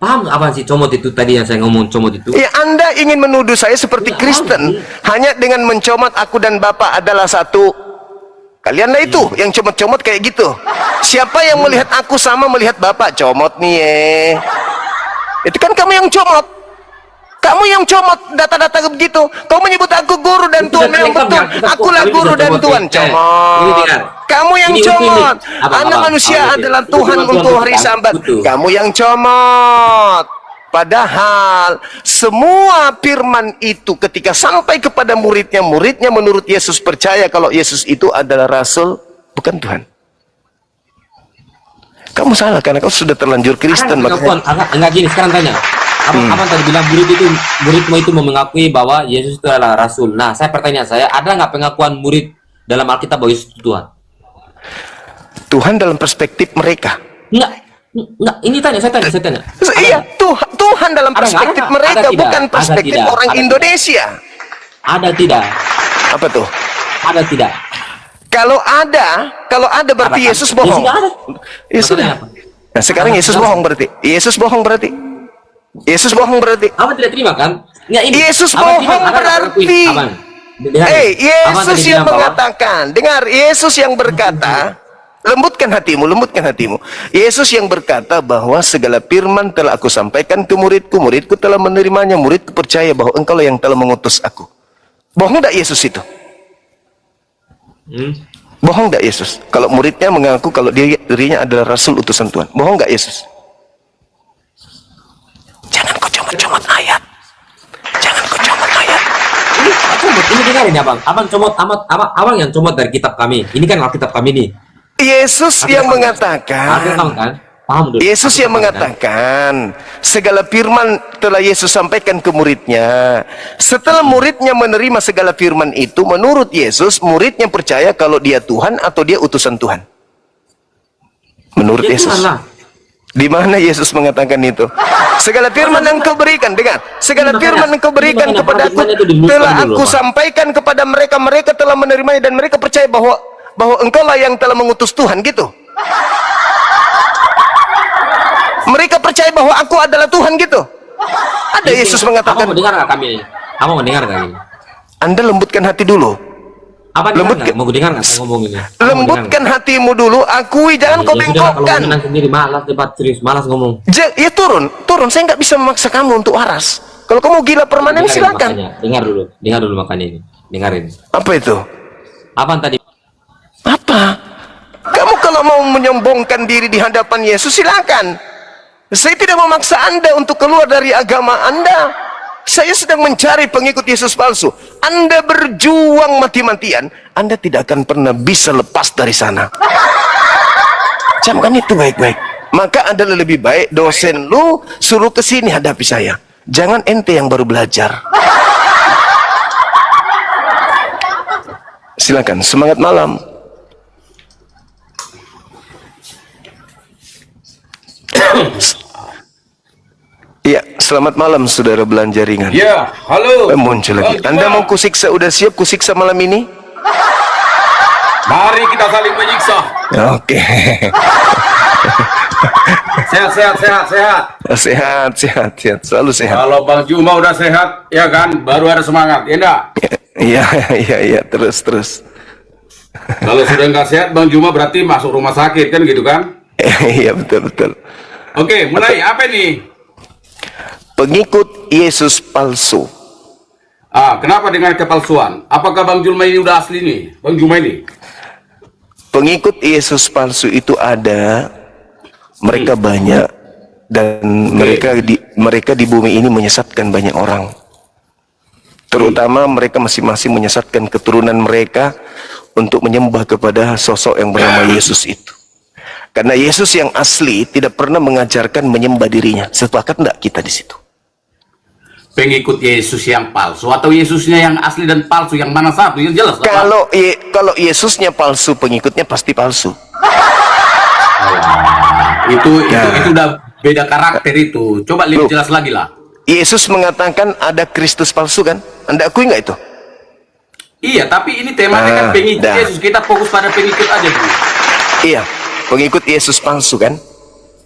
paham nggak apa sih comot itu tadi yang saya ngomong comot itu? Ya, Anda ingin menuduh saya seperti Kristen hanya dengan mencomot aku dan Bapak adalah satu. Kalianlah itu yang comot-comot kayak gitu. Siapa yang melihat aku sama melihat Bapak comot nih? Itu kan kamu yang comot. Kamu yang comot data-data begitu. Kau menyebut aku guru dan Itu Tuhan sudah yang betul. kita Akulah kok, guru ini dan sudah Tuhan. comot. Comot. Ini dengar. Kamu yang Ini comot. Abang, Anak manusia abang, adalah itu Tuhan cuma untuk Tuhan hari kan? Sabat. Betul. Kamu yang comot. Padahal semua firman itu ketika sampai kepada muridnya menurut Yesus percaya kalau Yesus itu adalah Rasul, bukan Tuhan. Kamu salah karena kau sudah terlanjur Kristen. Enggak gini, sekarang tanya. Abang tadi bilang muridmu itu mengakui bahwa Yesus itu adalah Rasul. Nah, pertanyaan saya, ada nggak pengakuan murid dalam Alkitab bahwa Yesus itu Tuhan? Tuhan dalam perspektif mereka. Enggak. Ini saya tanya. Iya, Tuhan dalam Ada perspektif nggak? mereka, Ada tidak? bukan Ada perspektif tidak? orang Ada Indonesia. Ada tidak? Apa tuh? Ada tidak? Kalau ada berarti Ada kan? Yesus Ya bohong. sudah ada. Ya sudah. Maksudnya apa? Nah, sekarang Ada Yesus jelas. bohong berarti. Yesus bohong berarti. Yesus bohong berarti. Abang tidak terima kan? Ya, ini. Yesus Abang bohong terima, abang berarti. akui. Abang, dengar nih. Abang Yesus tadi yang bilang bahwa- mengatakan. Dengar, Yesus yang berkata, lembutkan hatimu. Yesus yang berkata bahwa segala firman telah aku sampaikan ke muridku, muridku telah menerimanya, muridku percaya bahwa engkaulah yang telah mengutus aku. Bohong tak Yesus itu? Bohong tak Yesus? Kalau muridnya mengaku kalau dirinya adalah Rasul utusan Tuhan. Bohong tak Yesus? Jangan kau comot-comot ayat. Ini dengarin ya, Bang. Abang yang comot dari kitab kami. Ini kan Alkitab kami nih. Yesus yang Alkitab mengatakan. tahu kan? Paham dulu. Yesus yang mengatakan segala firman telah Yesus sampaikan ke muridnya. Setelah muridnya menerima segala firman itu, menurut Yesus, muridnya percaya kalau dia Tuhan atau dia utusan Tuhan. Menurut Ya, Yesus. Tuhan lah. Di mana Yesus mengatakan itu? Segala firman yang kau berikan, dengar. Segala Makanya- firman yang kau berikan makanya kepadaku paradigmanya itu diluruskan telah dulu, aku Pak. sampaikan kepada mereka. Mereka telah menerimanya dan mereka percaya bahwa engkaulah yang telah mengutus Tuhan, gitu. Mereka percaya bahwa aku adalah Tuhan, gitu. Ada Yesus mengatakan. Abang mau dengar nggak kami? Abang mau dengar nggak ini? Anda lembutkan hati dulu. Abang Lembut dengar nggak? Mau dengar nggak saya ngomong ini? Abang mau Lembutkan hatimu dulu. Akui, jangan kau dengar nggak? Ya sudah, kalau bengkokkan. menang sendiri malas debat serius, malas ngomong. Ya turun. Saya nggak bisa memaksa kamu untuk waras. Kalau kamu gila permanen, Dengarin silakan. makanya. Dengar dulu makanya ini. Dengarin. Apa itu? Abang tadi Apa? Kamu kalau mau menyombongkan diri di hadapan Yesus, silakan. Saya tidak memaksa Anda untuk keluar dari agama Anda. Saya sedang mencari pengikut Yesus palsu. Anda berjuang mati-matian, Anda tidak akan pernah bisa lepas dari sana. Camkan itu baik-baik. Maka adalah lebih baik dosen lu suruh ke sini hadapi saya. Jangan ente yang baru belajar. Silakan, semangat malam. Iya, selamat malam saudara belanja ringan. Ya, halo. Muncul lagi. Anda mau kusiksa, udah siap kusiksa malam ini? Mari kita saling menyiksa. Oke. Sehat. Sehat. Selalu sehat. Kalau Bang Juma udah sehat, ya kan, baru ada semangat, ya enggak? Iya, terus. Kalau sudah nggak sehat, Bang Juma berarti masuk rumah sakit, kan gitu kan? Iya, betul. Oke, mulai. Apa nih? Pengikut Yesus palsu. Kenapa dengan kepalsuan? Apakah Bang Juma ini udah asli nih? Bang Juma ini? Pengikut Yesus palsu itu ada, mereka banyak, dan mereka di bumi ini menyesatkan banyak orang. Terutama mereka masing-masing menyesatkan keturunan mereka untuk menyembah kepada sosok yang bernama Yesus itu. Karena Yesus yang asli tidak pernah mengajarkan menyembah dirinya. Sepakat enggak kita di situ? Pengikut Yesus yang palsu atau Yesusnya yang asli dan palsu, yang mana satu? Yang jelas. Kalau Yesusnya palsu, pengikutnya pasti palsu. Itu udah beda karakter itu. Coba lebih jelas lagi lah. Yesus mengatakan ada Kristus palsu kan? Anda akui nggak itu? Iya, tapi ini temanya kan pengikut Yesus. Kita fokus pada pengikut aja dulu. Iya, pengikut Yesus palsu kan?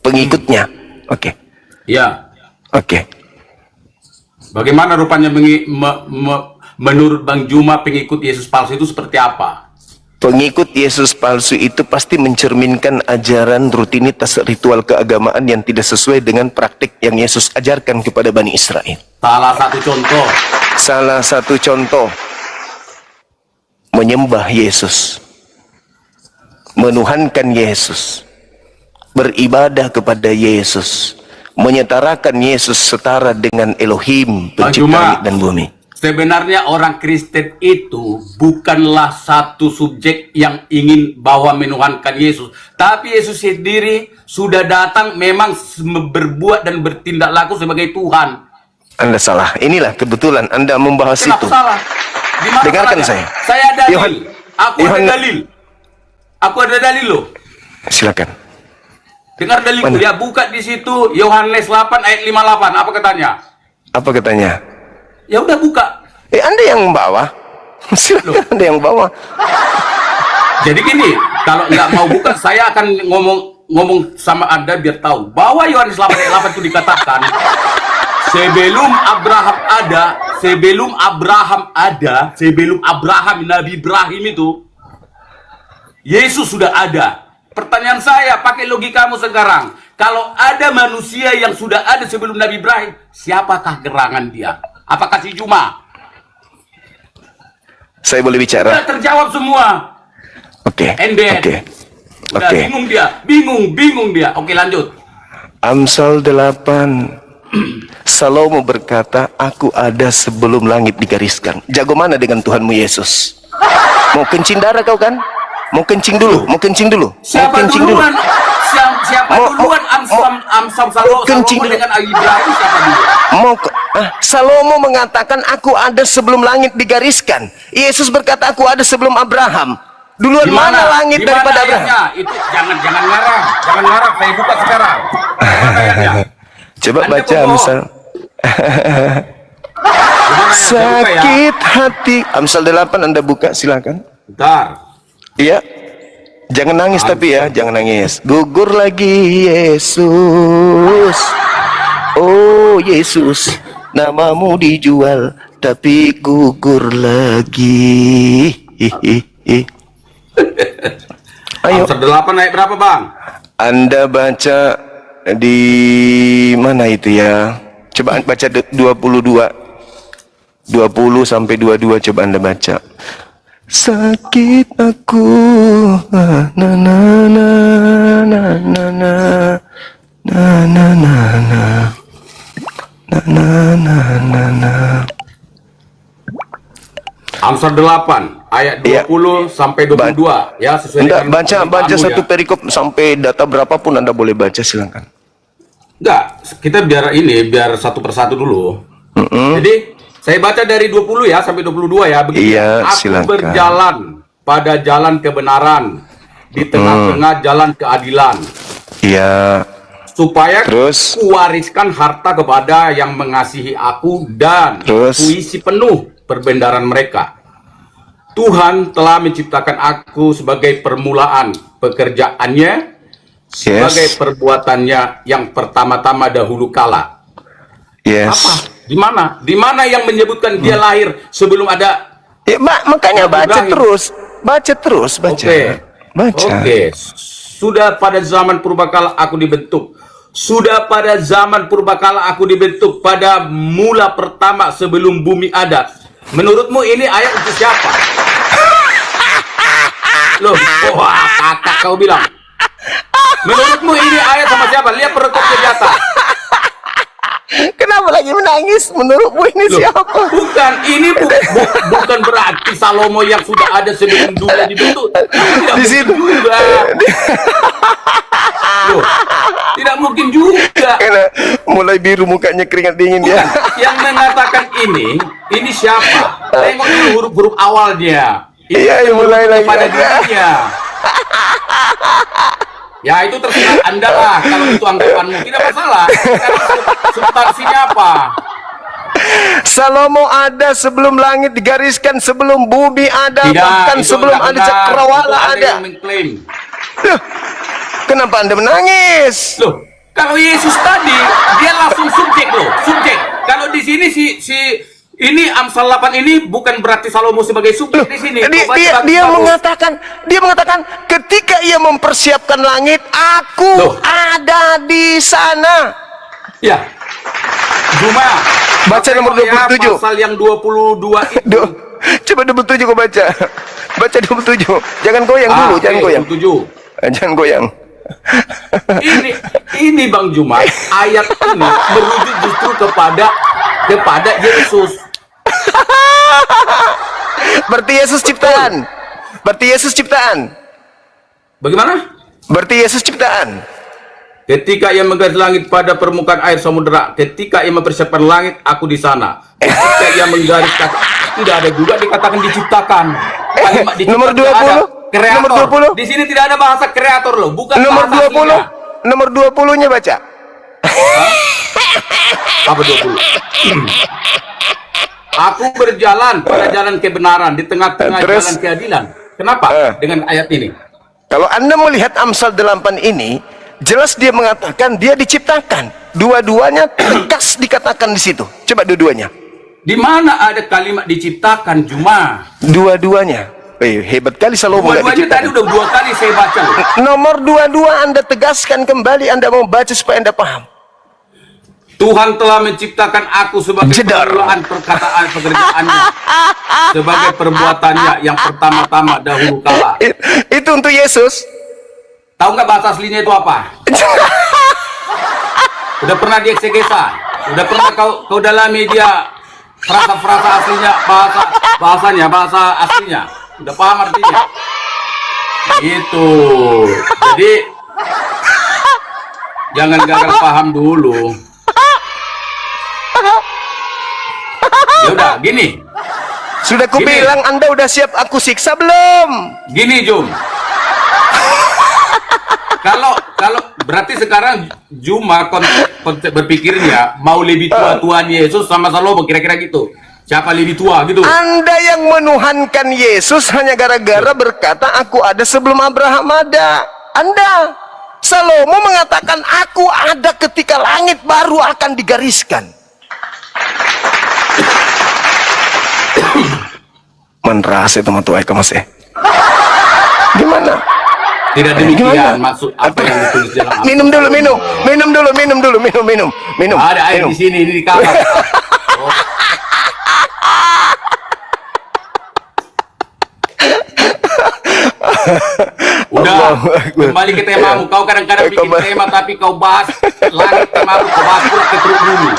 Pengikutnya. Oke. Iya. Oke. Bagaimana rupanya menurut Bang Juma pengikut Yesus palsu itu seperti apa? Pengikut Yesus palsu itu pasti mencerminkan ajaran rutinitas ritual keagamaan yang tidak sesuai dengan praktik yang Yesus ajarkan kepada Bani Israel. Salah satu contoh menyembah Yesus, menuhankan Yesus, beribadah kepada Yesus, menyetarakan Yesus setara dengan Elohim pencipta langit dan bumi. Sebenarnya orang Kristen itu bukanlah satu subjek yang ingin bawa menuhankan Yesus, tapi Yesus sendiri sudah datang memang berbuat dan bertindak laku sebagai Tuhan. Anda salah. Inilah kebetulan Anda membahas Kenapa itu. salah? Dengarkan salahnya? saya. Saya dalil. Ada Yohan- dalil. Aku ada dalil loh. Silakan. Dengar dalilku Mana? ya, buka di situ Yohanes 8 ayat 58. Apa katanya? Apa katanya? Ya udah buka. Anda yang bawa. Silakan Anda yang bawa. Jadi gini, kalau nggak mau buka, saya akan ngomong sama Anda biar tahu bahwa Yohanes 8 ayat 8 itu dikatakan sebelum Abraham Nabi Ibrahim itu Yesus sudah ada. Pertanyaan saya, pakai logikamu sekarang, kalau ada manusia yang sudah ada sebelum Nabi Ibrahim, siapakah gerangan dia? Apakah si Juma? Saya boleh bicara? Sudah terjawab semua. Oke. Udah bingung dia. Oke, lanjut. Amsal 8. Salomo berkata, aku ada sebelum langit digariskan. Jago mana dengan Tuhanmu Yesus? Mau kencing darah kau kan? Mau kencing dulu. Siapa duluan? Siapa duluan Amsal Salomo dengan Ibrahim? Siapa duluan? Salomo mengatakan aku ada sebelum langit digariskan. Yesus berkata aku ada sebelum Abraham. Duluan mana langit daripada Abraham? Itu jangan ngarang. Saya buka sekarang. Coba Anda baca bohong. Amsal. Sakit hati. Amsal 8 Anda buka silakan. Bentar. Iya. Jangan nangis tapi ya, jangan nangis. Gugur lagi Yesus. Oh Yesus, namamu dijual tapi gugur lagi. Ayo. Amsal 8 ayat berapa, Bang? Anda baca di mana itu ya? Coba baca 22. 20 sampai 22 coba Anda baca. Sakit aku na na na na na na na na na na na. Amsal 8 ayat 20 sampai 22 ya, sesuai Enggak, dengan baca permintaanmu satu ya. perikop sampai data berapapun Anda boleh baca, silakan. Enggak, kita biar satu persatu dulu. Jadi saya baca dari 20 ya sampai 22 ya. Begini. Iya, Aku silakan. berjalan pada jalan kebenaran di tengah-tengah jalan keadilan, Iya. supaya Terus? kuwariskan harta kepada yang mengasihi aku dan Terus? kuisi penuh perbendaharaan mereka. Tuhan telah menciptakan aku sebagai permulaan pekerjaannya, sebagai perbuatannya yang pertama-tama dahulu kala. Yes. Apa? Di mana? Di mana yang menyebutkan dia lahir sebelum ada? Ya, makanya baca Ibrahim. terus. Baca terus, baca. Oke. Baca. Oke. Sudah pada zaman purbakala aku dibentuk. Sudah pada zaman purbakala aku dibentuk, pada mula pertama sebelum bumi ada. Menurutmu ini ayat untuk siapa? Loh, wah, kakak kau bilang. Menurutmu ini ayat sama siapa? Lihat perikopnya di atas. Kenapa lagi menangis? Menurutmu ini Loh, siapa? bukan, ini bukan berarti Salomo yang sudah ada sebelum dunia dibentuk. Tidak Di situ. mungkin juga. Loh, tidak mungkin juga. Karena mulai biru mukanya, keringat dingin dia. Bukan. Yang mengatakan ini siapa? Tengok dulu huruf-huruf awalnya. Iya, mulai lagi. Pada dirinya. Ya itu terserah Anda lah, kalau itu anggapanmu tidak masalah. Substansinya apa? Salomo ada sebelum langit digariskan, sebelum bumi ada, Tidak, bahkan itu sebelum enggak ada benar. cakrawala Itu ada. yang mengklaim. Loh, kenapa Anda menangis? Loh, kalau Yesus tadi dia langsung subjek loh, subjek. Kalau di sini ini Amsal 8 ini bukan berarti Salomo sebagai subjek di sini. Dia mengatakan ketika ia mempersiapkan langit, aku Loh. ada di sana. Ya. Juma. Baca nomor 27. Pasal yang 22 itu. Coba 27 kau baca. Baca 27. Jangan goyang dulu, jangan goyang. 27. Jangan goyang. Ini Bang Juma, ayat ini merujuk justru kepada Yesus. Berarti Yesus ciptaan. Berarti Yesus ciptaan. Bagaimana? Berarti Yesus ciptaan. Ketika ia menggaris langit pada permukaan air samudera, ketika ia mempersiapkan langit, aku di sana. Ketika ia menggaris tidak ada juga dikatakan diciptakan. Kalimat diciptakan Nomor 20. tidak ada. Kreator. Nomor 20. Di sini tidak ada bahasa kreator loh, bukan Nomor bahasa 20. aslinya. Nomor 20-nya baca. Apa 20? Aku berjalan pada jalan kebenaran di tengah-tengah Terus? jalan keadilan. Kenapa? Dengan ayat ini. Kalau Anda melihat Amsal 8 ini, jelas dia mengatakan dia diciptakan. Dua-duanya tegas dikatakan di situ. Coba dua-duanya. Di mana ada kalimat diciptakan Juma? Dua-duanya. Hebat kali Salomo nggak Dua-duanya tadi diciptakan. udah 2 kali saya baca loh. Nomor 22 Anda tegaskan kembali, Anda mau baca supaya Anda paham. Tuhan telah menciptakan aku sebagai Jedar. permulaan perkataan pekerjaannya, sebagai perbuatannya yang pertama-tama dahulu kala. Itu untuk Yesus. Tahu nggak bahasa aslinya itu apa? Udah pernah dieksegesa? Udah pernah kau dalami dia frasa-frasa aslinya, bahasa aslinya? Udah paham artinya? Itu. Jadi jangan gagal paham dulu. Ya udah, gini. Sudah kubilang Anda udah siap aku siksa belum? Gini, Jum. Kalau berarti sekarang Juma konsep berpikirnya mau lebih tua Tuhan Yesus sama Salomo, kira-kira gitu. Siapa lebih tua gitu? Anda yang menuhankan Yesus hanya gara-gara berkata aku ada sebelum Abraham ada. Anda, Salomo mengatakan aku ada ketika langit baru akan digariskan. Menras itu matu aika mas gimana? Tidak demikian maksud apa yang ditulis dalam Minum dulu, minum dulu, minum. Ada air minum. di sini, ini di kamar. Oh. Udah, Allahu Akbar. kembali ke temamu. Kau kadang-kadang bikin tema tapi kau bahas langit temamu, kau bahas pula ke perut bumi.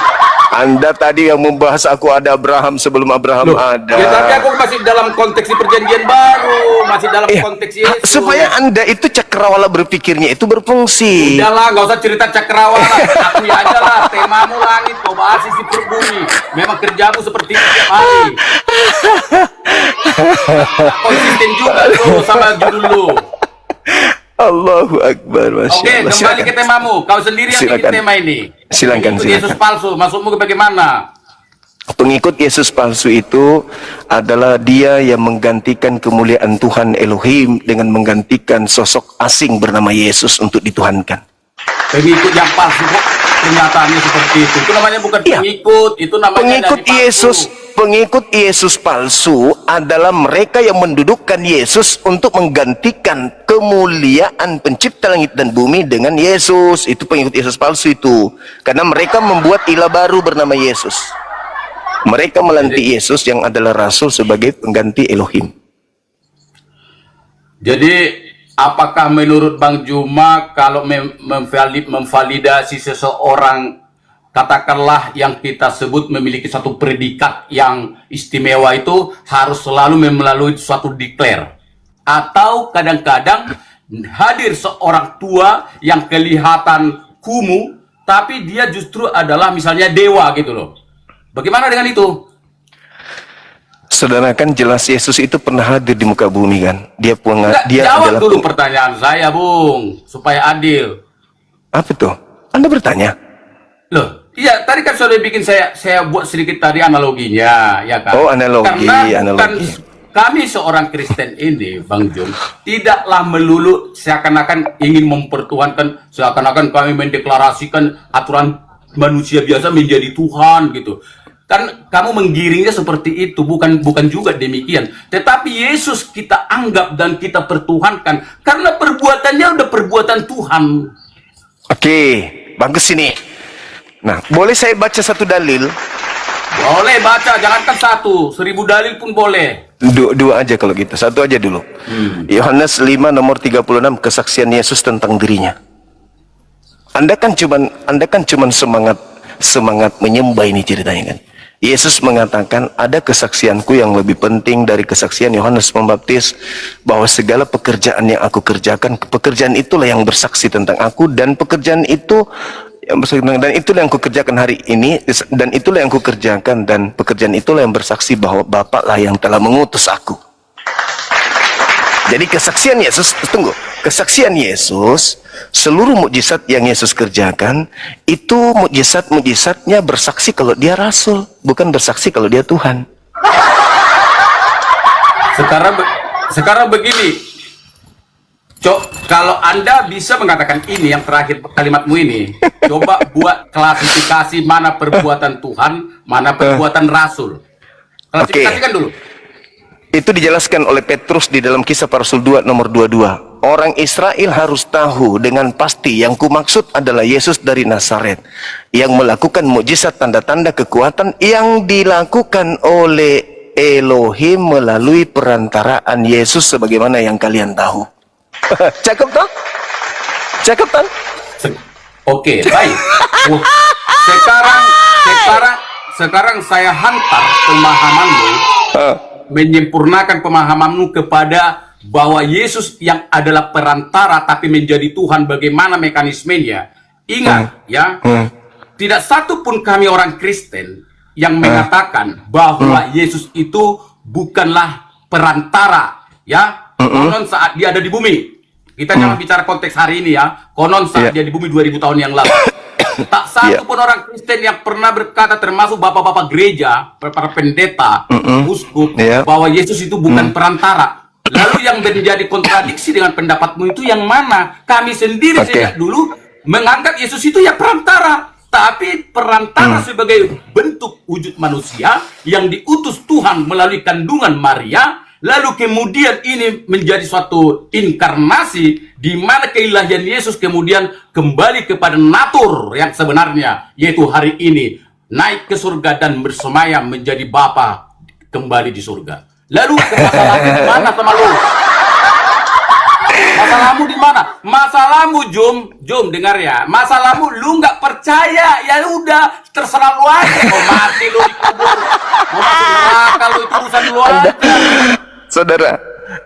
Anda tadi yang membahas aku ada Abraham sebelum Abraham Loh, ada. ya tapi aku masih dalam konteks di perjanjian baru, masih dalam konteks Yesus. Supaya Anda itu cakrawala berpikirnya itu berfungsi. Udahlah, nggak usah cerita cakrawala. Aku ya aja lah, temamu langit, kau bahas isi perut bumi. Memang kerjamu seperti itu tiap hari. Konsisten juga tuh sama judul lu. Allahu Akbar, Masya Oke, Allah. kembali ke temamu. Kau sendiri yang bikin Silakan. tema ini. Silakan, Pengikut Yesus silakan. palsu, maksudmu bagaimana? Pengikut Yesus palsu itu adalah dia yang menggantikan kemuliaan Tuhan Elohim dengan menggantikan sosok asing bernama Yesus untuk dituhankan. Pengikut yang palsu kok pernyataannya seperti itu. Itu namanya bukan Iya. pengikut, itu namanya Pengikut nabi palsu. Yesus palsu adalah mereka yang mendudukkan Yesus untuk menggantikan kemuliaan pencipta langit dan bumi dengan Yesus. Itu pengikut Yesus palsu itu. Karena mereka membuat ilah baru bernama Yesus. Mereka melantik Yesus yang adalah rasul sebagai pengganti Elohim. Jadi apakah menurut Bang Juma kalau memvalidasi seseorang katakanlah yang kita sebut memiliki suatu predikat yang istimewa itu harus selalu melalui suatu declare. Atau kadang-kadang hadir seorang tua yang kelihatan kumuh, tapi dia justru adalah misalnya dewa gitu loh. Bagaimana dengan itu? Saudara, kan jelas Yesus itu pernah hadir di muka bumi kan. Dia Jawab adalah dulu pertanyaan saya, Bung, supaya adil. Apa tuh? Anda bertanya? Loh, iya tadi kan sudah bikin saya buat sedikit tadi analoginya, ya kan? Oh, analogi, Karena analogi. kami seorang Kristen ini, Bang Jum, tidaklah melulu seakan-akan ingin mempertuhankan, seakan-akan kami mendeklarasikan aturan manusia biasa menjadi Tuhan gitu. Kan kamu menggiringnya seperti itu, bukan juga demikian. Tetapi Yesus kita anggap dan kita pertuhankan karena perbuatannya udah perbuatan Tuhan. Oke, bagus ini. Nah, boleh saya baca satu dalil? Boleh baca, jangankan 1,000 dalil pun boleh. Dua aja kalau gitu, satu aja dulu. Yohanes 5 nomor 36, kesaksian Yesus tentang dirinya. Anda kan cuman semangat menyembah ini ceritanya kan. Yesus mengatakan ada kesaksianku yang lebih penting dari kesaksian Yohanes Pembaptis, bahwa segala pekerjaan yang aku kerjakan, pekerjaan itulah yang bersaksi tentang aku, dan pekerjaan itu dan itulah yang kukerjakan hari ini, dan itulah yang kukerjakan, dan pekerjaan itulah yang bersaksi bahwa Bapaklah yang telah mengutus aku. Jadi kesaksian Yesus, seluruh mukjizat yang Yesus kerjakan, itu mukjizatnya bersaksi kalau dia rasul, bukan bersaksi kalau dia Tuhan. Sekarang begini, kalau Anda bisa mengatakan ini, yang terakhir kalimatmu ini, coba buat klasifikasi mana perbuatan Tuhan, mana perbuatan rasul. Klasifikasikan dulu. Itu dijelaskan oleh Petrus di dalam Kisah Para Rasul 2 nomor 22. Orang Israel harus tahu dengan pasti yang kumaksud adalah Yesus dari Nazaret, yang melakukan mukjizat, tanda-tanda, kekuatan yang dilakukan oleh Elohim melalui perantaraan Yesus sebagaimana yang kalian tahu. Cakep toh? Cakep toh? Oke, baik. Sekarang saya hantar pemahamanmu, menyempurnakan pemahamanmu kepada bahwa Yesus yang adalah perantara tapi menjadi Tuhan, bagaimana mekanismenya. Ingat ya, tidak satu pun kami orang Kristen yang mengatakan bahwa Yesus itu bukanlah perantara, ya. Konon saat dia ada di bumi. Kita jangan bicara konteks hari ini ya. Konon saat dia di bumi 2000 tahun yang lalu. Tak satu pun orang Kristen yang pernah berkata, termasuk bapak-bapak gereja, para pendeta, uskup, bahwa Yesus itu bukan perantara. Lalu yang menjadi kontradiksi dengan pendapatmu itu yang mana? Kami sendiri sejak dulu menganggap Yesus itu ya perantara. Tapi perantara sebagai bentuk wujud manusia yang diutus Tuhan melalui kandungan Maria. Lalu kemudian ini menjadi suatu inkarnasi di mana keilahian Yesus kemudian kembali kepada natur yang sebenarnya, yaitu hari ini naik ke surga dan bersemayam menjadi Bapa kembali di surga. Lalu masalahmu di mana sama lu? Masalahmu di mana? Masalahmu Jum dengar ya. Masalahmu lu nggak percaya, ya udah terserah lu aja. Mau mati lu dikubur, mau masuk neraka lu, itu urusan lu aja. Saudara,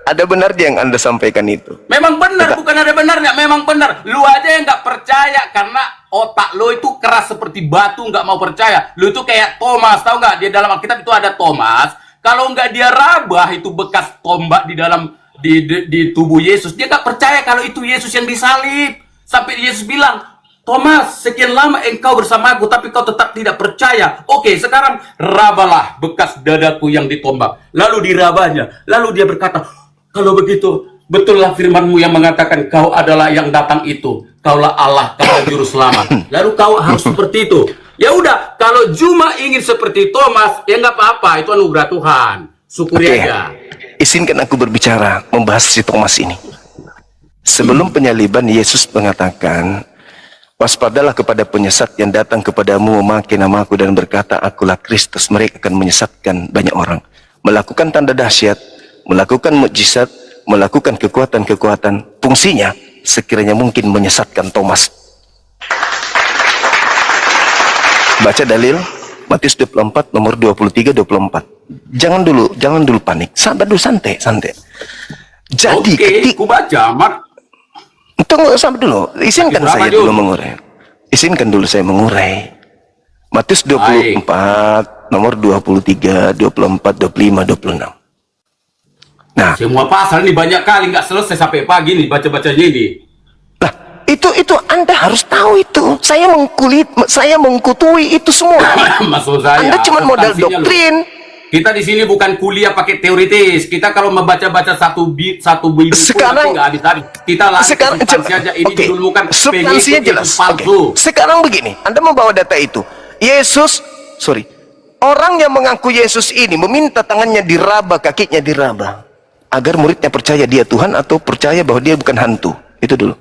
ada benarnya yang Anda sampaikan itu? Memang benar, bukan ada benarnya, memang benar. Lu aja yang nggak percaya karena otak lu itu keras seperti batu, nggak mau percaya. Lu itu kayak Thomas, tahu nggak? Di dalam Alkitab itu ada Thomas. Kalau nggak dia rabah itu bekas tombak di dalam di tubuh Yesus, dia nggak percaya kalau itu Yesus yang disalib. Sampai Yesus bilang, Thomas, sekian lama engkau bersamaku, tapi kau tetap tidak percaya. Oke, sekarang rabalah bekas dadaku yang ditombak. Lalu dirabahnya. Lalu dia berkata, kalau begitu, betullah firmanmu yang mengatakan kau adalah yang datang itu. Kaulah Allah, kaulah juru selamat. Lalu kau harus seperti itu. Ya udah, kalau cuma ingin seperti Thomas, ya nggak apa-apa. Itu anugerah Tuhan. Syukuri aja. Izinkan aku berbicara, membahas si Thomas ini. Sebelum penyaliban, Yesus mengatakan, waspadalah kepada penyesat yang datang kepadamu memakai namaku dan berkata, akulah Kristus. Mereka akan menyesatkan banyak orang. Melakukan tanda dahsyat, melakukan mukjizat, melakukan kekuatan-kekuatan. Fungsinya sekiranya mungkin menyesatkan Thomas. baca dalil Matius 24 nomor 23 24. Jangan dulu panik. Sabar dulu, santai. Jadi Oke, ku baca, Mat. tunggu, sabar dulu. Izinkan Berapa, saya Jun? dulu mengurai. Izinkan dulu saya mengurai. Matius 24 nomor 23, 24, 25, 26. Nah, Semua pasal ini banyak kali nggak selesai sampai pagi nih baca-bacanya ini. lah itu Anda harus tahu itu. Saya mengkutui itu semua. Maksud saya, Anda cuma modal substansinya loh. doktrin. Kita di sini bukan kuliah pakai teoritis. Kita kalau membaca-baca satu buku Sekarang- nggak habis tadi. Kita langsung Sekarang substansi aja. Ini oke. didulukan Substansinya pengikut jelas. Yesus palsu. Oke. Sekarang begini, Anda membawa data itu. Orang yang mengaku Yesus ini meminta tangannya diraba, kakinya diraba, agar muridnya percaya dia Tuhan atau percaya bahwa dia bukan hantu. Itu dulu.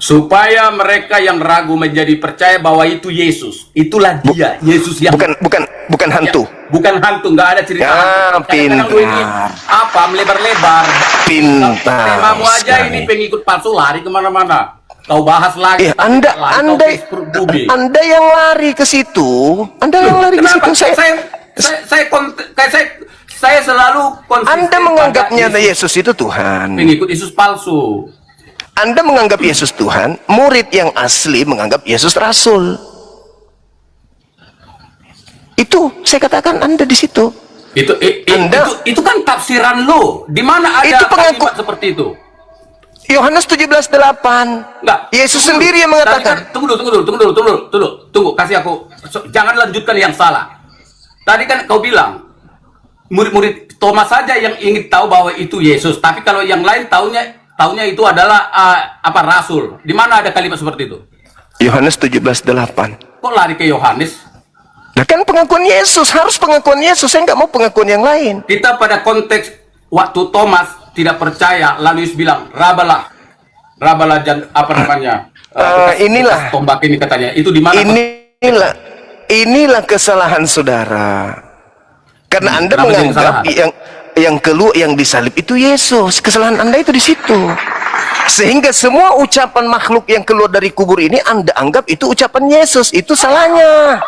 Supaya mereka yang ragu menjadi percaya bahwa itu Yesus. Itulah dia, Yesus yang Bukan hantu. bukan hantu, nggak ada cerita Ya, hantu. Kadang-kadang lu ini pintar. apa melebar-lebar. Pintar Temamu aja sekali. ini pengikut palsu lari kemana-mana. Kau bahas lagi. Anda yang lari ke situ. Anda yang lari ke Kenapa? situ. Saya selalu konsisten. Anda menganggapnya pada Yesus itu Tuhan. pengikut Yesus palsu. Anda menganggap Yesus Tuhan, murid yang asli menganggap Yesus Rasul. Itu saya katakan Anda di situ. Itu kan tafsiran lo. Di mana ada Itu pengaku- kalimat seperti itu? Yohanes 17:8. Enggak. Yesus Tunggu sendiri yang dulu. mengatakan. Tadi kan, tunggu. Kasih aku. Jangan lanjutkan yang salah. Tadi kan kau bilang murid-murid Thomas saja yang ingin tahu bahwa itu Yesus. Tapi kalau yang lain taunya itu adalah rasul. Di mana ada kalimat seperti itu? Yohanes 17:8. Kok lari ke Yohanes? Nah kan pengakuan Yesus, harus pengakuan Yesus. Saya nggak mau pengakuan yang lain. Kita pada konteks waktu Thomas tidak percaya, lalu Yesus bilang, rabalah Inilah. tombak ini katanya. Itu di mana? Inilah kesalahan saudara. Karena Anda kenapa jadi menganggap kesalahan? yang disalib itu Yesus. Kesalahan Anda itu di situ. Sehingga semua ucapan makhluk yang keluar dari kubur ini Anda anggap itu ucapan Yesus. Itu salahnya.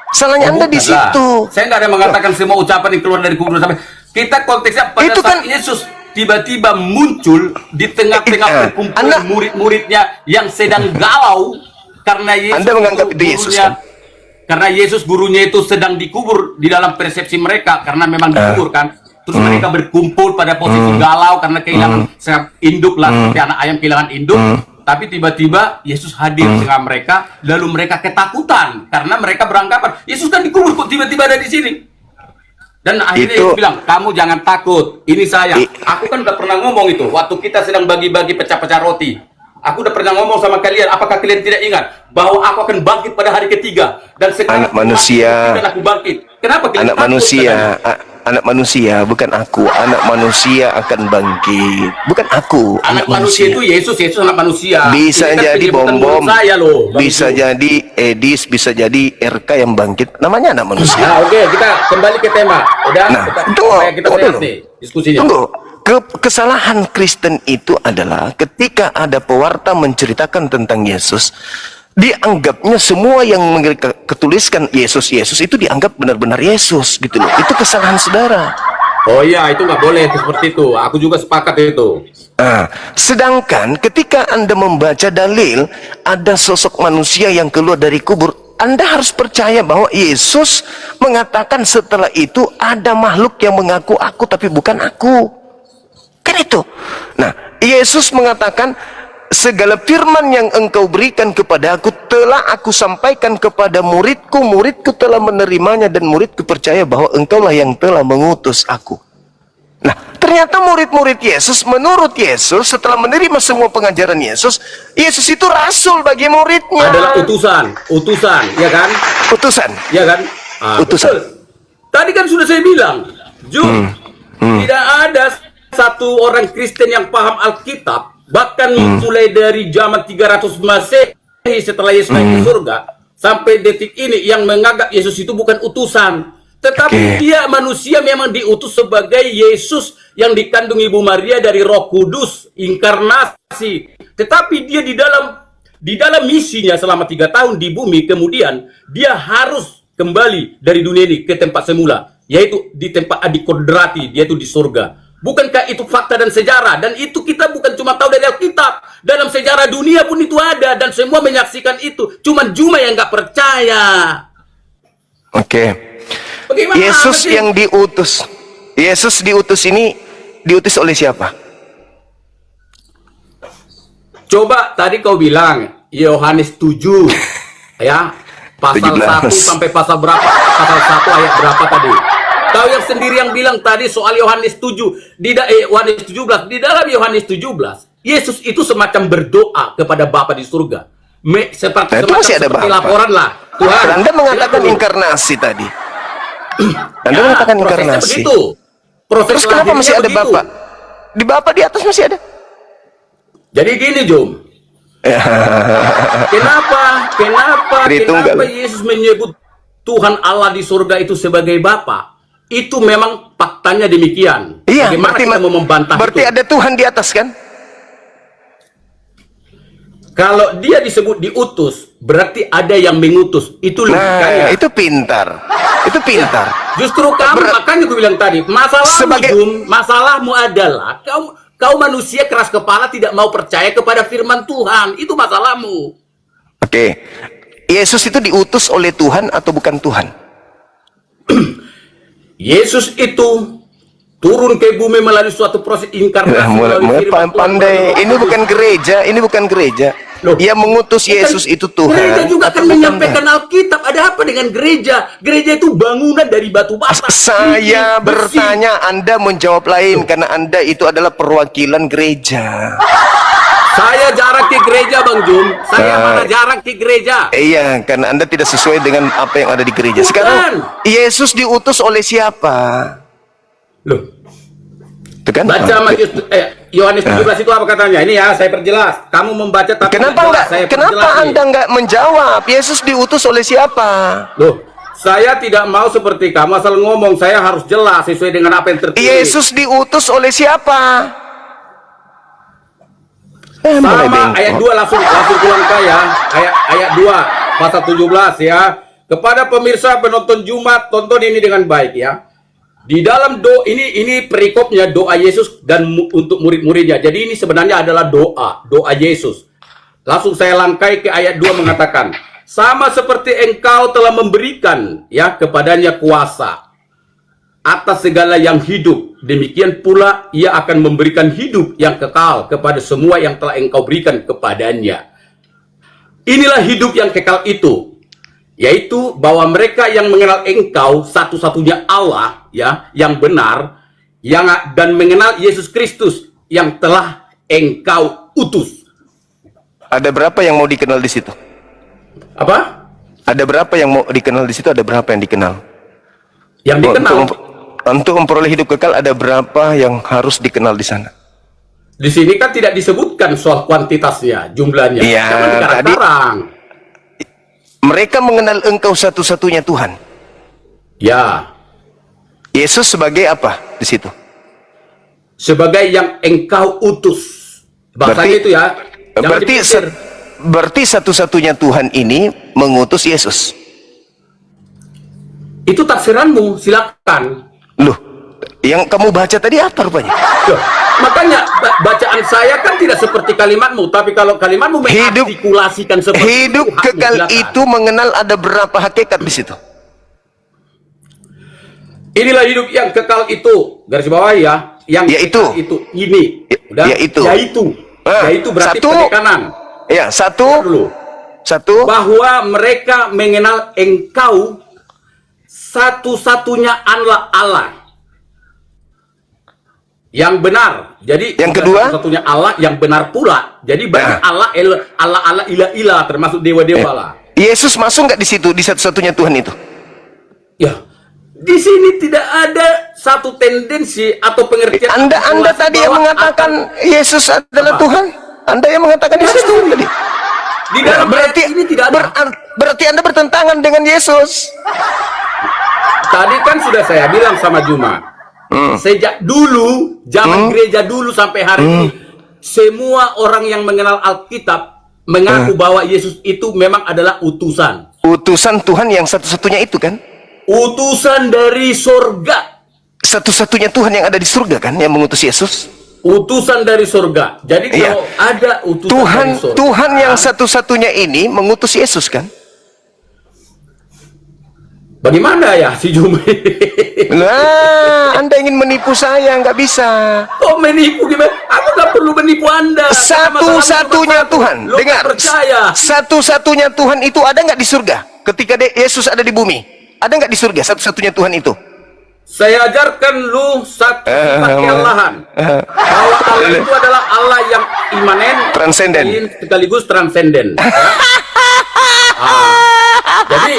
Salahnya Anda di Bukanlah. situ. Saya nggak ada mengatakan semua ucapan yang keluar dari kubur sampai kita konteksnya pada Itu saat kan- Yesus tiba-tiba muncul di tengah-tengah perkumpulan Anda- murid-muridnya yang sedang galau karena Yesus Anda menganggap itu Yesus, gurunya, kan? karena Yesus gurunya itu sedang dikubur di dalam persepsi mereka karena memang dikubur kan. Terus mereka berkumpul pada posisi galau karena kehilangan induk lah, seperti anak ayam kehilangan induk. Tapi tiba-tiba Yesus hadir di tengah mereka, lalu mereka ketakutan karena mereka beranggapan Yesus kan dikubur kok tiba-tiba ada di sini. Dan akhirnya Itu- Yesus bilang, kamu jangan takut, ini saya. Aku kan udah pernah ngomong itu waktu kita sedang bagi-bagi pecah-pecah roti. Aku udah pernah ngomong sama kalian, apakah kalian tidak ingat bahwa aku akan bangkit pada hari ketiga dan sekarang Anak manusia. dan aku bangkit. Kenapa kalian Anak takut, manusia, katanya? anak manusia, bukan aku. Anak manusia akan bangkit, bukan aku. Anak manusia itu Yesus anak manusia. Bisa Ini kan jadi penyebutan bom-bom, mulut saya loh. bisa jadi Edis, bisa jadi RK yang bangkit. Namanya anak manusia. Nah, oke, kita kembali ke tema. Udah, Nah, supaya kita tunggu sehat dulu. nih diskusinya. Tunggu. Kesalahan Kristen itu adalah ketika ada pewarta menceritakan tentang Yesus, dianggapnya semua yang mereka ketuliskan Yesus itu dianggap benar-benar Yesus gitu loh. Itu kesalahan saudara. Oh iya, itu nggak boleh seperti itu. Aku juga sepakat itu. Nah, sedangkan ketika Anda membaca dalil ada sosok manusia yang keluar dari kubur, Anda harus percaya bahwa Yesus mengatakan setelah itu ada makhluk yang mengaku aku tapi bukan aku. Kan itu. Nah, Yesus mengatakan segala firman yang engkau berikan kepada aku telah aku sampaikan kepada muridku, muridku telah menerimanya dan muridku percaya bahwa engkaulah yang telah mengutus aku. Nah, ternyata murid-murid Yesus, menurut Yesus, setelah menerima semua pengajaran Yesus, Yesus itu rasul bagi muridnya. Adalah utusan, ya kan? Utusan. Ya kan? Utusan. Betul. Tadi kan sudah saya bilang, tidak ada satu orang Kristen yang paham Alkitab, bahkan mulai dari zaman 300 Masehi setelah Yesus naik ke surga sampai detik ini yang menganggap Yesus itu bukan utusan, tetapi dia manusia memang diutus sebagai Yesus yang dikandung Ibu Maria dari Roh Kudus, inkarnasi. Tetapi dia di dalam di dalam misinya selama 3 tahun di bumi, kemudian dia harus kembali dari dunia ini ke tempat semula, yaitu di tempat adikodrati, yaitu di surga. Bukankah itu fakta dan sejarah? Dan itu kita bukan cuma tahu dari Alkitab, dalam sejarah dunia pun itu ada, dan semua menyaksikan itu. Cuman Juma yang nggak percaya. Oke. Bagaimana Yesus sih? yang diutus. Yesus diutus ini diutus oleh siapa? Coba tadi kau bilang Yohanes 7 ya, pasal 1 17. sampai pasal berapa? Pasal 1 ayat berapa tadi? Kau yang sendiri yang bilang tadi soal Yohanes 7 Yohanes 17. Di dalam Yohanes 17, Yesus itu semacam berdoa kepada Bapa di surga. Seperti Nah, itu masih ada seperti Bapa. laporan lah. Tuhan, Anda mengatakan bilang dulu. inkarnasi tadi. Anda Ya, mengatakan prosesnya inkarnasi. begitu. Proses Terus kenapa lahirnya masih ada begitu. Bapak? Di Bapak di atas masih ada. Jadi gini, Jom. Kenapa Tritunggal. Yesus menyebut Tuhan Allah di surga itu sebagai Bapa? Itu memang faktanya demikian. Iya, Bagaimana kita mau membantah berarti itu? ada Tuhan di atas kan? Kalau dia disebut diutus, berarti ada yang mengutus. Itu Nah, logikanya. itu pintar. Itu pintar. Justru kamu, makanya gue bilang tadi, masalahmu, Sebagai- Jum, masalahmu adalah kau manusia keras kepala tidak mau percaya kepada firman Tuhan. Itu masalahmu. Oke. Yesus itu diutus oleh Tuhan atau bukan Tuhan? Yesus itu turun ke bumi melalui suatu proses inkarnasi. melalui firman Tuhan. Pandai. Ini bukan gereja, ini bukan gereja. Loh, Yang mengutus Yesus itu Tuhan. Gereja juga atau akan bukan menyampaikan Tuhan? Alkitab. Ada apa dengan gereja? Gereja itu bangunan dari batu bata. Saya Bersih. bertanya, Anda menjawab lain karena Anda itu adalah perwakilan gereja. Saya jarang ke gereja, Bang Jum. Saya Nah. mana jarang ke gereja. Iya, karena Anda tidak sesuai dengan apa yang ada di gereja. Sekarang Yesus diutus oleh siapa? Loh, Itu kan? baca Matius Yohanes 17 itu apa katanya? Ini ya, saya perjelas. Kamu membaca tapi Kenapa jelas. enggak? Saya Kenapa perjelas nih. Anda enggak menjawab? Yesus diutus oleh siapa? Loh, saya tidak mau seperti kamu asal ngomong. Saya harus jelas sesuai dengan apa yang tertulis. Yesus diutus oleh siapa? Mulai Sama bengkok. ayat 2 langsung pulang ke ya. Ayat 2 pasal 17 ya. Kepada pemirsa penonton Jumat, tonton ini dengan baik ya. Di dalam ini perikopnya doa Yesus dan untuk murid-muridnya. Jadi ini sebenarnya adalah doa Yesus. Langsung saya langkai ke ayat 2 mengatakan, sama seperti engkau telah memberikan ya kepadanya kuasa atas segala yang hidup, demikian pula ia akan memberikan hidup yang kekal kepada semua yang telah engkau berikan kepadanya. Inilah hidup yang kekal itu, yaitu bahwa mereka yang mengenal engkau satu-satunya Allah ya yang benar, dan mengenal Yesus Kristus yang telah engkau utus. Ada berapa yang mau dikenal di situ? Apa? Ada berapa yang mau dikenal di situ? Ada berapa yang dikenal? Yang dikenal. Untuk memperoleh hidup kekal ada berapa yang harus dikenal di sana? Di sini kan tidak disebutkan soal kuantitasnya, jumlahnya. Iya, Jangan tadi- dikarang-karang. Mereka mengenal engkau satu-satunya Tuhan. Ya, Yesus sebagai apa di situ? sebagai yang engkau utus. Bahasanya Berarti- itu ya. Jangan Berarti dipikir. berarti satu-satunya Tuhan ini mengutus Yesus. Itu tafsiranmu, silakan. Loh, yang kamu baca tadi apa rupanya? Loh, makanya bacaan saya kan tidak seperti kalimatmu, tapi kalau kalimatmu mengartikulasikan seperti Hidup hakmu, kekal silakan. itu mengenal ada berapa hakikat di situ? Inilah hidup yang kekal itu, garis bawah ya, yang Yaitu. kekal itu ini. Udah? Yaitu. Yaitu berarti satu. penekanan. Ya, Dulu. satu. Bahwa mereka mengenal engkau satu-satunya Allah yang benar. Jadi Yang bukan kedua? satu-satunya Allah yang benar pula. Jadi banyak Nah. Allah ilah termasuk dewa-dewa lah. Yesus masuk nggak di situ di satu-satunya Tuhan itu? Ya, di sini tidak ada satu tendensi atau pengertian. Anda tadi yang bahwa mengatakan Yesus adalah Apa? Tuhan. Anda yang mengatakan Yesus Tuhan tadi. di dalam Berarti ayat ini tidak ada. berarti Anda bertentangan dengan Yesus. Tadi kan sudah saya bilang sama Juma. Sejak dulu, zaman gereja dulu sampai hari ini, semua orang yang mengenal Alkitab mengaku bahwa Yesus itu memang adalah utusan. Utusan Tuhan yang satu-satunya itu kan? Utusan dari surga. Satu-satunya Tuhan yang ada di surga kan yang mengutus Yesus? Utusan dari surga. Jadi Iya. kalau ada utusan Tuhan dari surga, Tuhan yang satu-satunya ini mengutus Yesus kan? bagaimana ya si Jumi? Nah, Anda ingin menipu saya, nggak bisa. Oh, menipu gimana? Aku nggak perlu menipu Anda. Satu-satunya Tuhan, Lo nggak dengar. percaya. Satu-satunya Tuhan itu ada nggak di surga? Ketika Yesus ada di bumi, ada nggak di surga satu-satunya Tuhan itu? Saya ajarkan lu satu sifat keallahan. Bahwa Allah itu adalah Allah yang imanen, Transenden. sekaligus transenden. Ya? Jadi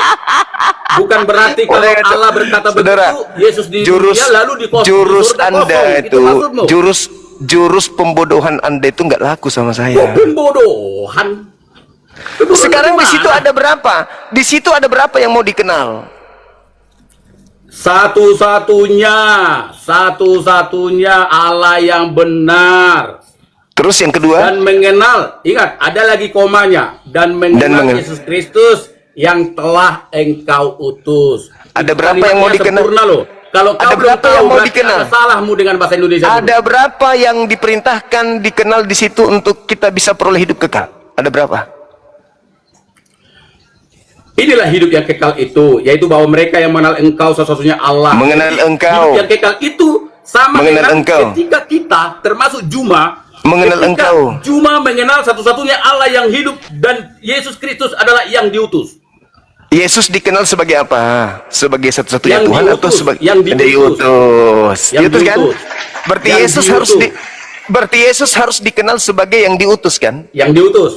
bukan berarti kalau Allah berkata Saudara, begitu, Yesus di jurus dunia lalu di kosong, jurus di surga Anda kosong. itu maksudmu? jurus pembodohan Anda itu nggak laku sama Oh, saya. pembodohan. Sekarang di Gimana? situ ada berapa? Di situ ada berapa yang mau dikenal? Satu-satunya Allah yang benar. Terus yang kedua, Dan mengenal, ingat ada lagi komanya, dan mengenal Yesus Kristus yang telah engkau utus. Ada Itu berapa yang mau kalimatnya dikenal? sempurna loh. Kalau Ada kau belum berapa tahu, yang mau berarti dikenal? ada salahmu dengan bahasa Indonesia. ada berapa yang diperintahkan dikenal di situ untuk kita bisa peroleh hidup kekal? Ada berapa? Inilah hidup yang kekal itu, yaitu bahwa mereka yang mengenal engkau satu-satunya Allah. Mengenal Jadi, engkau. Hidup yang kekal itu sama Mengenal dengan engkau. ketika kita, termasuk Juma, Mengenal ketika engkau. Juma mengenal satu-satunya Allah yang hidup dan Yesus Kristus adalah yang diutus. Yesus dikenal sebagai apa? Sebagai satu-satunya Yang Tuhan diutus, atau sebagai yang diutus. diutus? Yang Diutus kan? diutus. Berarti Yang Yesus diutus. berarti Yesus harus dikenal sebagai yang diutus kan? Yang diutus.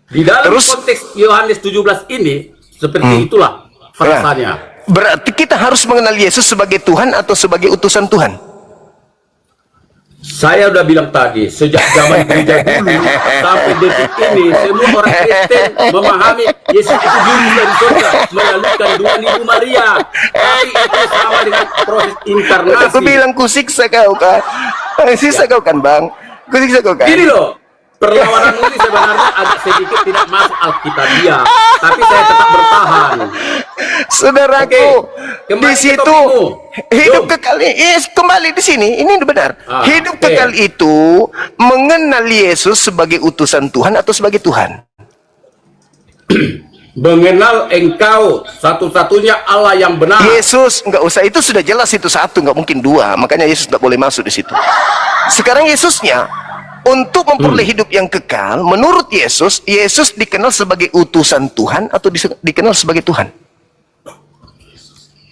Di dalam Terus? konteks Yohanes 17 ini seperti itulah frasanya. Berarti kita harus mengenal Yesus sebagai Tuhan atau sebagai utusan Tuhan? Saya udah bilang tadi, sejak zaman gereja dulu sampai detik ini, semua orang Kristen memahami Yesus itu juru dari surga melalui kandungan Ibu Maria. Tapi itu sama dengan proses inkarnasi. Aku bilang kusiksa kau kan? Siksa kau kan bang? Kusiksa kau kan? Ini loh, perlawanan ini sebenarnya agak sedikit tidak masuk Alkitabiah, tapi saya tetap bertahan. Saudaraku, Oke, kembali di ke situ topikmu. hidup Jom. kekal kembali di sini. Ini benar. Hidup oke. kekal itu mengenal Yesus sebagai utusan Tuhan atau sebagai Tuhan. Mengenal engkau satu-satunya Allah yang benar. Yesus nggak usah, itu sudah jelas, itu satu, nggak mungkin dua. Makanya Yesus nggak boleh masuk di situ. Sekarang Yesusnya untuk memperoleh hidup yang kekal, menurut Yesus, Yesus dikenal sebagai utusan Tuhan atau dikenal sebagai Tuhan.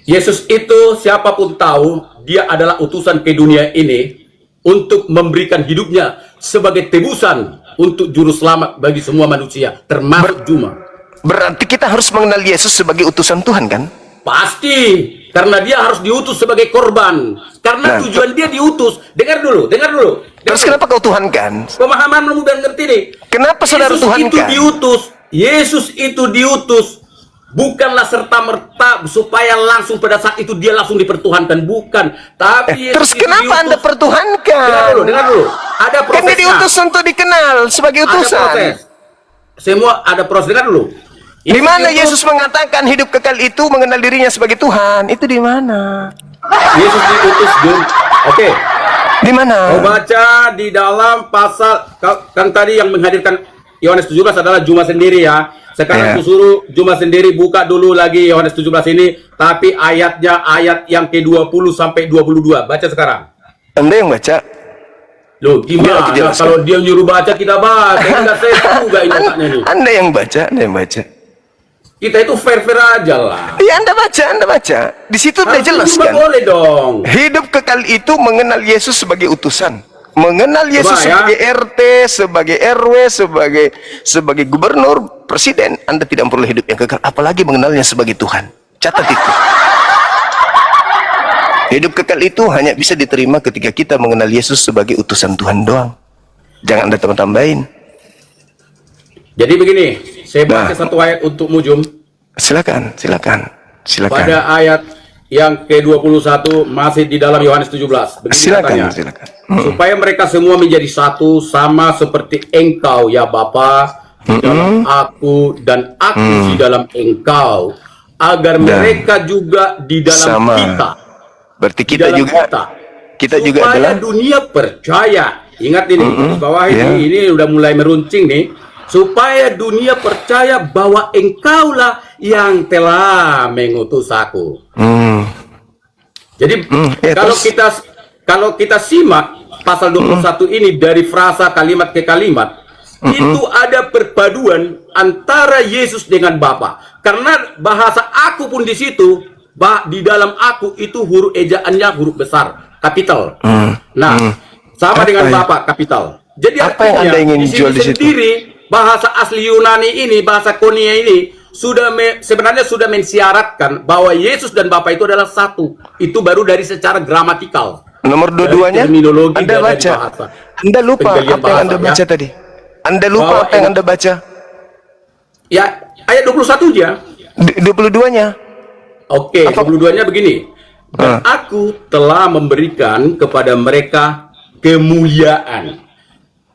Yesus itu siapapun tahu dia adalah utusan ke dunia ini untuk memberikan hidupnya sebagai tebusan untuk juru selamat bagi semua manusia, termasuk Juma. Berarti kita harus mengenal Yesus sebagai utusan Tuhan kan? Pasti, karena dia harus diutus sebagai korban. Karena Nah, tujuan dia diutus. Dengar dulu. Terus kenapa kau Tuhan kan? Pemahamanmu dan ngerti nih. Kenapa saudara Yesus Tuhan itu kan? Yesus itu diutus bukanlah serta-merta supaya langsung pada saat itu dia langsung dipertuhankan, bukan. Tapi Yesus Terus itu kenapa diutus. Anda pertuhankan? Dengar dulu. Ada Kan prosesnya. dia diutus untuk dikenal sebagai Ada utusan. proses. Semua ada proses. Dengar dulu. Di mana diutus- Yesus mengatakan hidup kekal itu mengenal dirinya sebagai Tuhan? Itu di mana? Yesus diutus Oke. Di mana? Kau baca di dalam pasal kan tadi yang menghadirkan Yohanes 17 adalah Juma sendiri ya. Sekarang Ya. aku suruh Juma sendiri buka dulu lagi Yohanes 17 ini, tapi ayatnya ayat yang ke-20 sampai 22. Baca sekarang. Anda yang baca? Loh, Biar aku gimana jelaskan. kalau dia nyuruh baca kita baca? Enggak saya juga ini otaknya nih. Anda yang baca, Anda yang baca. Kita itu fair-fair aja lah. Iya, Anda baca, Anda baca. Di situ udah Harus jelas cuma kan? boleh dong. Hidup kekal itu mengenal Yesus sebagai utusan. Mengenal Yesus Coba ya. sebagai RT, sebagai RW, sebagai gubernur, presiden, Anda tidak memperoleh hidup yang kekal, apalagi mengenalnya sebagai Tuhan. Catat itu. Hidup kekal itu hanya bisa diterima ketika kita mengenal Yesus sebagai utusan Tuhan doang. Jangan Anda tambah-tambahin. Jadi begini, saya baca Nah. satu ayat untuk Mujum. Silakan. Pada ayat yang ke-21 masih di dalam Yohanes 17. Begini katanya. Silakan. Supaya mereka semua menjadi satu, sama seperti Engkau ya Bapa di dalam aku dan aku di dalam engkau, agar mereka juga di dalam Sama. kita. Berarti Di kita dalam juga kita juga supaya adalah dunia percaya. Ingat ini, di bawah ini udah mulai meruncing nih. Supaya dunia percaya bahwa engkaulah yang telah mengutus aku. Jadi ya, kalau kita simak pasal 21 ini dari frasa kalimat ke kalimat, itu ada perpaduan antara Yesus dengan Bapa. Karena bahasa aku pun di situ, di dalam aku itu huruf ejaannya huruf besar, kapital. Nah, sama dengan Bapa, kapital. Jadi apa yang Anda ingin di sini jual di situ? sendiri bahasa asli Yunani ini, bahasa Konia ini sebenarnya sudah mensyaratkan bahwa Yesus dan Bapa itu adalah satu. Itu baru dari secara gramatikal. Nomor dua-duanya Terminologi Anda dari baca. bahasa. Anda lupa Penggalian apa yang bahasa, Anda ya. baca tadi. Anda lupa Bahwa apa yang Anda baca. Ya, ayat 21 aja. 22-nya. Oke, 22-nya begini. Dan aku telah memberikan kepada mereka kemuliaan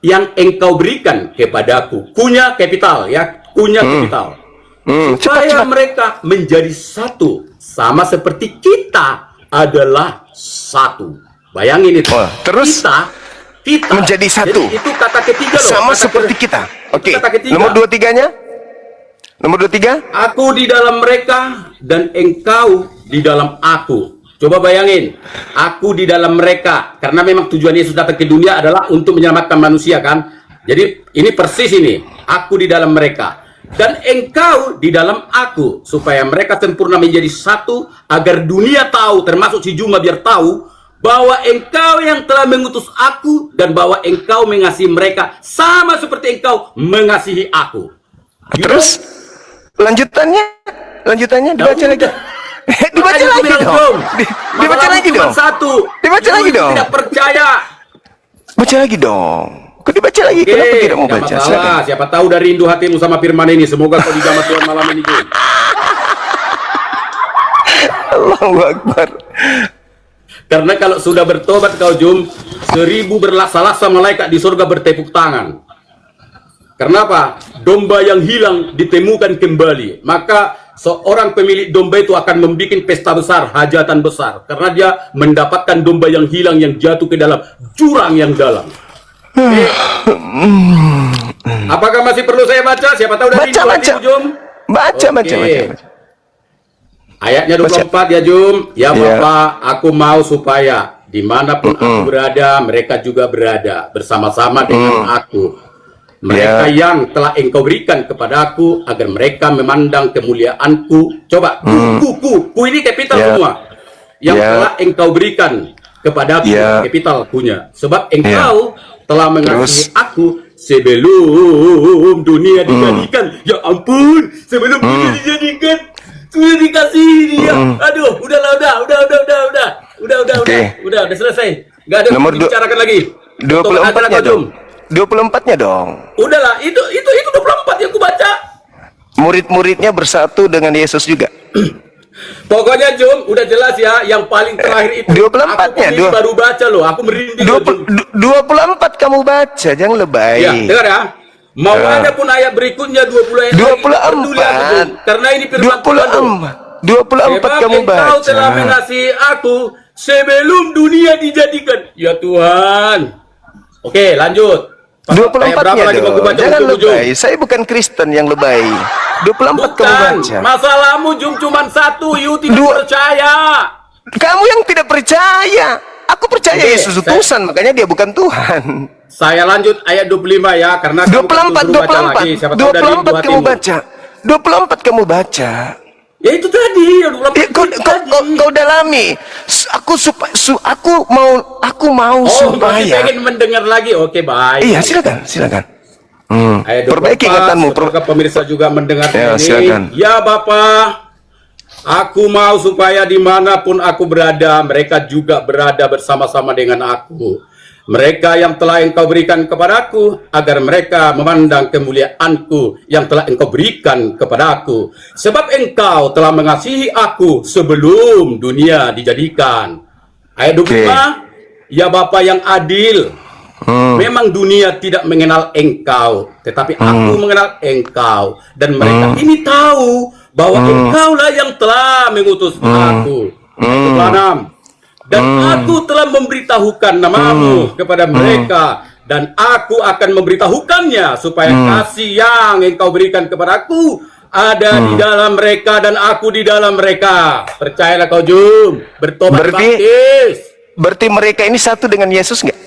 yang engkau berikan kepadaku. Kunya kapital ya, kunya kapital. Supaya mereka menjadi satu, sama seperti kita adalah satu. Bayangin itu. Terus kita menjadi satu. Jadi itu kata ketiga loh. Sama kata seperti kita. Oke. Kata ketiga. Nomor 23-nya? Nomor 23? Aku di dalam mereka dan engkau di dalam aku. Coba bayangin, aku di dalam mereka, karena memang tujuan Yesus datang ke dunia adalah untuk menyelamatkan manusia kan. Jadi ini persis ini, aku di dalam mereka dan engkau di dalam aku, supaya mereka sempurna menjadi satu, agar dunia tahu, termasuk si Juma biar tahu bahwa engkau yang telah mengutus aku dan bahwa engkau mengasihi mereka sama seperti engkau mengasihi aku. Terus lanjutannya dibaca lagi. Dibaca lagi dong. Dibaca lagi dong. Dibaca lagi dong. Tidak percaya. Baca lagi dong. Kok dibaca lagi? Kenapa tidak mau baca? Masalah. Siapa tahu dari rindu hatimu sama firman ini. Semoga kau dijamah Tuhan malam ini. Allahu Akbar. Karena kalau sudah bertobat kau Jum, 1000 berlaksa-laksa malaikat di surga bertepuk tangan. Kenapa? Domba yang hilang ditemukan kembali. Maka seorang pemilik domba itu akan membuat pesta besar, hajatan besar. Karena dia mendapatkan domba yang hilang yang jatuh ke dalam jurang yang dalam. Apakah masih perlu saya baca? Siapa tahu dari Baca. Jum? Baca. Ayatnya 24 ya Jum. Ya Bapak, aku mau supaya dimanapun aku berada, mereka juga berada bersama-sama dengan aku. Mereka yang telah engkau berikan kepadaku, agar mereka memandang kemuliaanku. Coba, ku ini kapital semua. Yang telah engkau berikan kepadaku, kapital kunya. Sebab engkau telah mengasihi aku sebelum dunia dijadikan. Ya ampun, sebelum dunia dijadikan, sudah dikasihi dia. Aduh, udah selesai. Gak ada yang dibicarakan lagi. 24-nya dong. 24-nya dong. Udahlah, itu 24 yang ku baca. Murid-muridnya bersatu dengan Yesus juga. Pokoknya Jum, udah jelas ya, yang paling terakhir itu 24-nya aku baru baca loh, aku merinding. 24 kamu baca, jangan lebay. Ya, dengar ya. Mau ada pun ayat berikutnya 20 ayat 24. Karena ini firman Tuhan. 24 kamu baca. Engkau telah mengasihi aku sebelum dunia dijadikan. Ya Tuhan. Oke, lanjut. 24-nya dong. Jangan lebay. Saya bukan Kristen yang lebay. 24 kamu baca. Masalahmu Jum cuma satu, you tidak percaya. Kamu yang tidak percaya. Aku percaya Yesus utusan, makanya dia bukan Tuhan. Saya lanjut ayat 25 ya, karena 24 kamu baca. 24 kamu baca. Ya itu tadi, 24 kau dalami. Aku mau supaya. Pengen mendengar lagi. Oke, baik. Iya, silakan. Ayat 24, perbaiki ingatanmu. Semoga pemirsa juga mendengar ini. Silakan. Ya Bapa, aku mau supaya dimanapun aku berada, mereka juga berada bersama-sama dengan aku. Mereka yang telah engkau berikan kepadaku, agar mereka memandang kemuliaanku yang telah engkau berikan kepadaku. Sebab engkau telah mengasihi aku sebelum dunia dijadikan. Ayat 25, ya Bapa yang adil, Memang dunia tidak mengenal engkau, tetapi aku mengenal engkau. Dan mereka ini tahu bahwa engkaulah yang telah mengutus aku. Ayat 26. Dan aku telah memberitahukan namamu kepada mereka, dan aku akan memberitahukannya supaya kasih yang engkau berikan kepadaku ada di dalam mereka dan aku di dalam mereka. Percayalah kau, Jum. Bertobat baptis. Berarti mereka ini satu dengan Yesus nggak?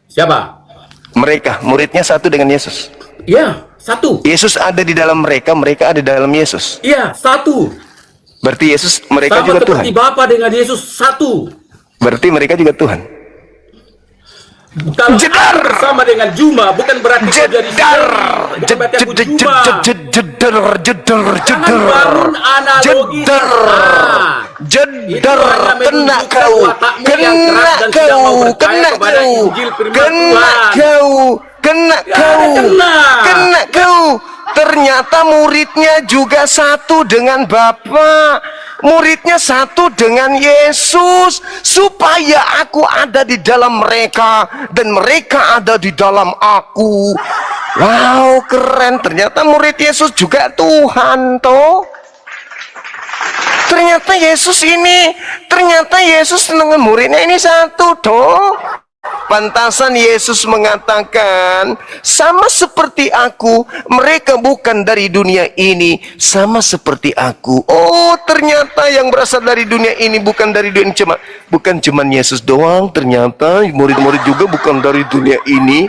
Siapa? Mereka, muridnya satu dengan Yesus. Iya, satu. Yesus ada di dalam mereka, mereka ada di dalam Yesus. Iya, satu. Berarti Yesus, mereka Sama juga Tuhan. seperti Bapa dengan Yesus satu. Berarti mereka juga Tuhan. Kalau Jedar. aku bersama dengan Juma, bukan berarti kau jadi Jedar, bukan berarti aku Juma. jedar, Jangan bangun analogi sesat. jedar, Itu hanya kena menunjukkan kau, watakmu yang kena keras dan tidak kau, mau percaya kena kepada kau, Injil firman kena Tuhan. kau, kena kau, kena kau. Ternyata muridnya juga satu dengan Bapa, muridnya satu dengan Yesus, supaya aku ada di dalam mereka dan mereka ada di dalam aku. Wow, keren. Ternyata murid Yesus juga Tuhan toh. Ternyata Yesus dengan muridnya ini satu toh. Pantasan Yesus mengatakan, sama seperti aku, mereka bukan dari dunia ini, sama seperti aku. Oh, ternyata yang berasal dari dunia ini bukan dari dunia ini, bukan cuma Yesus doang, ternyata murid-murid juga bukan dari dunia ini.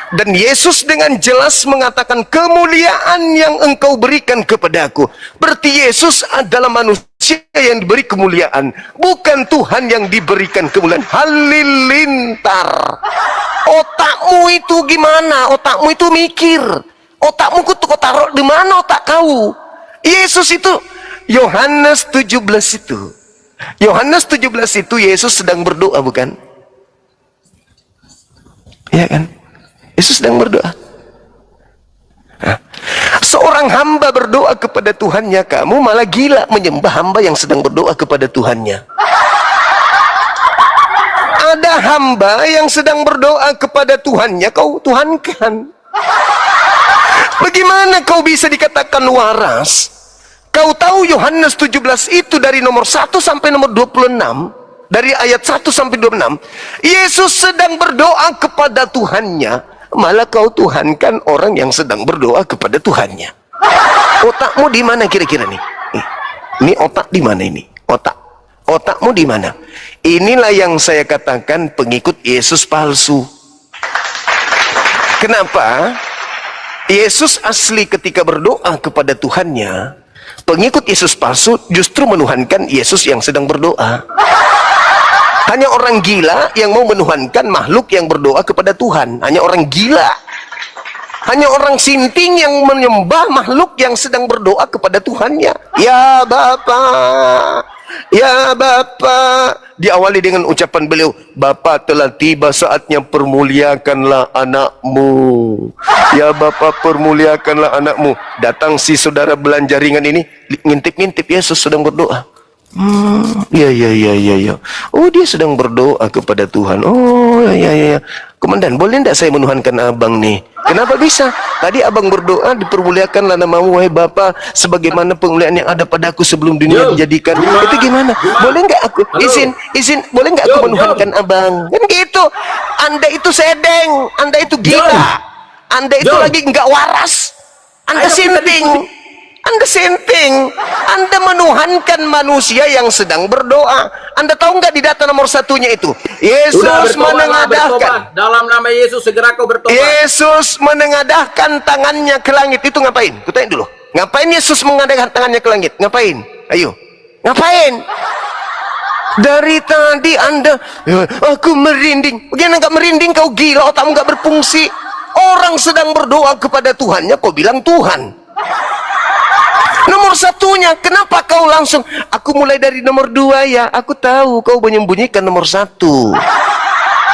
Dan Yesus dengan jelas mengatakan, kemuliaan yang engkau berikan kepadaku. Berarti Yesus adalah manusia yang diberi kemuliaan, bukan Tuhan yang diberikan kemuliaan. Halilintar. Otakmu itu gimana? Otakmu itu mikir. Otakmu kau taruh di mana otak kau? Yesus itu, Yohanes 17 itu. Yohanes 17 itu Yesus sedang berdoa, bukan? Ya kan? Yesus sedang berdoa. Nah, seorang hamba berdoa kepada Tuhannya, kamu malah gila menyembah hamba yang sedang berdoa kepada Tuhannya. Ada hamba yang sedang berdoa kepada Tuhannya, kau tuhankan. Bagaimana kau bisa dikatakan waras? Kau tahu Yohanes 17 itu dari nomor 1 sampai nomor 26, dari ayat 1 sampai 26, Yesus sedang berdoa kepada Tuhannya, malah kau tuhankan orang yang sedang berdoa kepada Tuhannya. Otakmu di mana kira-kira nih? Ini otak di mana ini? Otakmu di mana? Inilah yang saya katakan pengikut Yesus palsu. Kenapa? Yesus asli ketika berdoa kepada Tuhannya, pengikut Yesus palsu justru menuhankan Yesus yang sedang berdoa. Hanya orang gila yang mau menuhankan makhluk yang berdoa kepada Tuhan. Hanya orang gila. Hanya orang sinting yang menyembah makhluk yang sedang berdoa kepada Tuhannya. Ya Bapa, ya Bapa. Diawali dengan ucapan beliau, Bapa telah tiba saatnya, permuliakanlah anakmu. Ya Bapa, permuliakanlah anakmu. Datang si saudara belanja ringan ini, ngintip-ngintip Yesus sedang berdoa. Ya. Oh, dia sedang berdoa kepada Tuhan. Oh, ya. Komandan, boleh tidak saya menuhankan abang nih? Kenapa bisa? Tadi abang berdoa, dipermuliakanlah namamu, wahai Bapa, sebagaimana pemuliaan yang ada padaku sebelum dunia dijadikan. Itu gimana? Boleh nggak aku? Izin, boleh nggak aku menuhankan abang? Kan gitu. Anda itu sedeng, Anda itu gila, Anda itu lagi nggak waras, Anda sinting. Anda senting, Anda menuhankan manusia yang sedang berdoa. Anda tahu nggak di data nomor satunya itu? Yesus menengadahkan. Dalam nama Yesus segera kau bertobat. Yesus menengadahkan tangannya ke langit. Itu ngapain? Kutanya dulu. Ngapain Yesus mengadahkan tangannya ke langit? Ngapain? Ayo. Ngapain? Dari tadi Anda, aku merinding. Bagaimana nggak merinding? Kau gila, otakmu nggak berfungsi. Orang sedang berdoa kepada Tuhannya, kau bilang Tuhan. Nomor satunya, kenapa kau langsung, aku mulai dari nomor 2 ya? Aku tahu kau menyembunyikan nomor 1.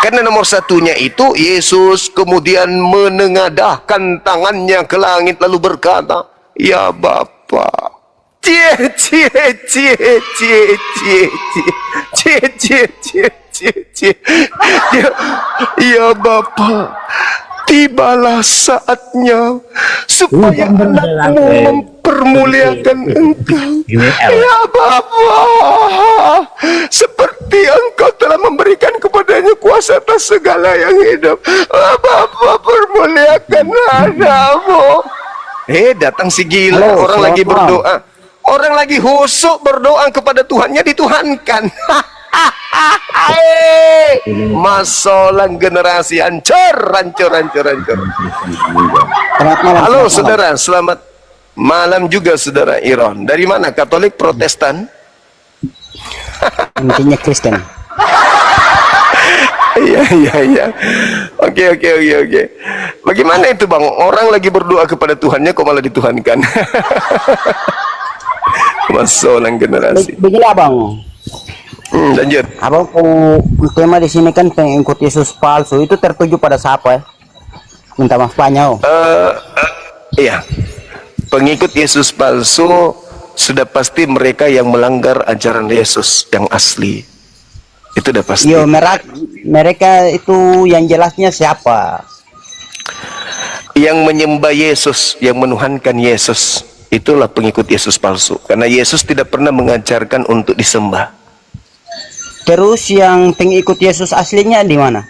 Karena nomor satunya itu Yesus kemudian menengadahkan tangannya ke langit lalu berkata, ya Bapa. Cie. Ya, ya Bapak, tibalah saatnya supaya anakmu mempermuliakan Engkau. Ya Bapak, seperti Engkau telah memberikan kepadanya kuasa atas segala yang hidup. Bapak, permuliakan anakmu. Datang si gila. Halo, Orang lagi selamat malam. berdoa. Orang lagi husuk berdoa kepada Tuhannya, dituhankan. Masalah generasi hancur. Selamat malam. Halo selamat saudara, selamat malam juga saudara Iron. Dari mana? Katolik, Protestan? malam. Intinya Kristen. Iya. Oke. Bagaimana itu bang? Orang lagi berdoa kepada Tuhannya kok malah dituhankan? Masalah generasi. Begini abang, Lanjut. abang tema di sini kan pengikut Yesus palsu itu tertuju pada siapa ya? Minta maaf banyak. Iya. Pengikut Yesus palsu sudah pasti mereka yang melanggar ajaran Yesus yang asli. Itu udah pasti. Yo, mereka itu yang jelasnya siapa? Yang menyembah Yesus, yang menuhankan Yesus, itulah pengikut Yesus palsu. Karena Yesus tidak pernah mengajarkan untuk disembah. Terus yang pengikut Yesus aslinya di mana?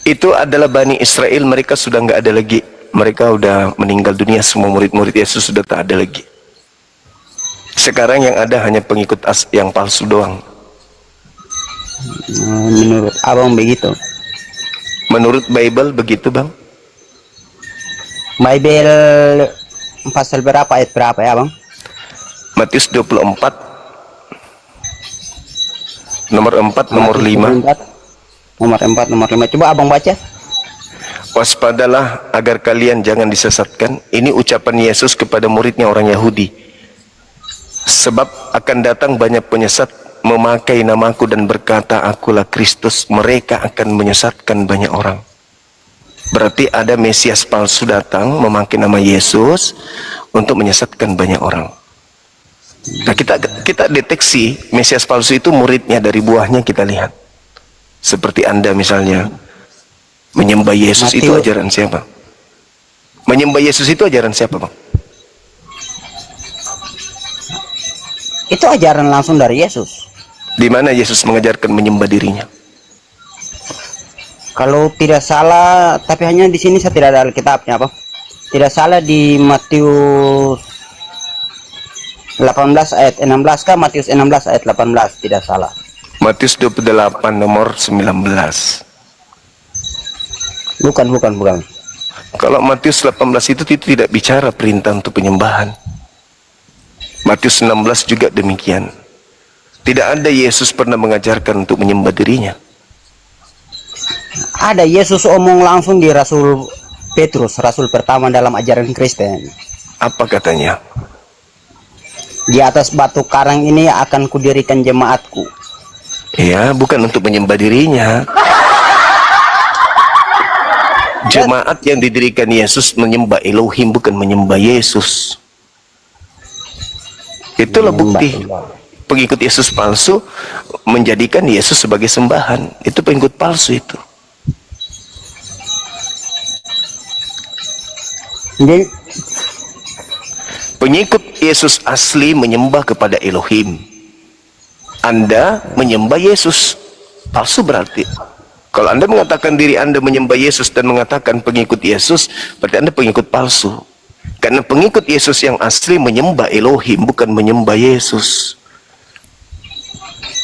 Itu adalah Bani Israel, mereka sudah nggak ada lagi. Mereka udah meninggal dunia, semua murid-murid Yesus sudah tak ada lagi. Sekarang yang ada hanya pengikut yang palsu doang. Menurut abang begitu. Menurut Bible begitu bang. Bible pasal berapa ayat berapa ya bang? Matius 24 nomor 4 nomor 5. Nomor 4 nomor 5. Coba abang baca. Waspadalah agar kalian jangan disesatkan. Ini ucapan Yesus kepada muridnya orang Yahudi. Sebab akan datang banyak penyesat memakai namaku dan berkata akulah Kristus. Mereka akan menyesatkan banyak orang. Berarti ada Mesias palsu datang memakai nama Yesus untuk menyesatkan banyak orang. Nah, kita deteksi Mesias palsu itu muridnya, dari buahnya kita lihat. Seperti Anda misalnya menyembah Yesus, itu ajaran siapa? Menyembah Yesus itu ajaran siapa, Bang? Itu ajaran langsung dari Yesus. Di mana Yesus mengajarkan menyembah dirinya? Kalau tidak salah, tapi hanya di sini saya tidak ada Alkitabnya, apa? Tidak salah di Matius 18 ayat 16 kah? Matius 16 ayat 18, tidak salah. Matius 28 nomor 19. Bukan. Kalau Matius 18 itu tidak bicara perintah untuk penyembahan. Matius 16 juga demikian. Tidak ada Yesus pernah mengajarkan untuk menyembah dirinya. Ada Yesus omong langsung di Rasul Petrus, rasul pertama dalam ajaran Kristen. Apa katanya? Di atas batu karang ini akan kudirikan jemaatku. Ya, bukan untuk menyembah dirinya. Jemaat yang didirikan Yesus menyembah Elohim, bukan menyembah Yesus. Itulah bukti pengikut Yesus palsu menjadikan Yesus sebagai sembahan. Itu pengikut palsu itu. Jadi, pengikut Yesus asli menyembah kepada Elohim. Anda menyembah Yesus palsu berarti. Kalau Anda mengatakan diri Anda menyembah Yesus dan mengatakan pengikut Yesus, berarti Anda pengikut palsu. Karena pengikut Yesus yang asli menyembah Elohim, bukan menyembah Yesus.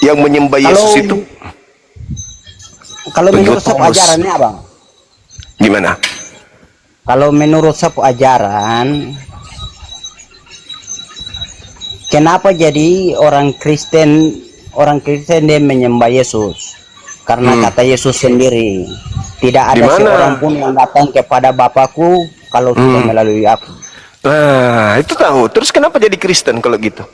Yang menyembah Yesus itu kalau menurut pengikut sub Paulus. ajarannya abang, Gimana? kalau menurut sub ajaran, kenapa jadi orang Kristen dia menyembah Yesus? Karena kata Yesus sendiri, tidak ada Di mana? seorang pun yang datang kepada Bapakku kalau tidak melalui aku. Nah, itu tahu. Terus kenapa jadi Kristen kalau gitu?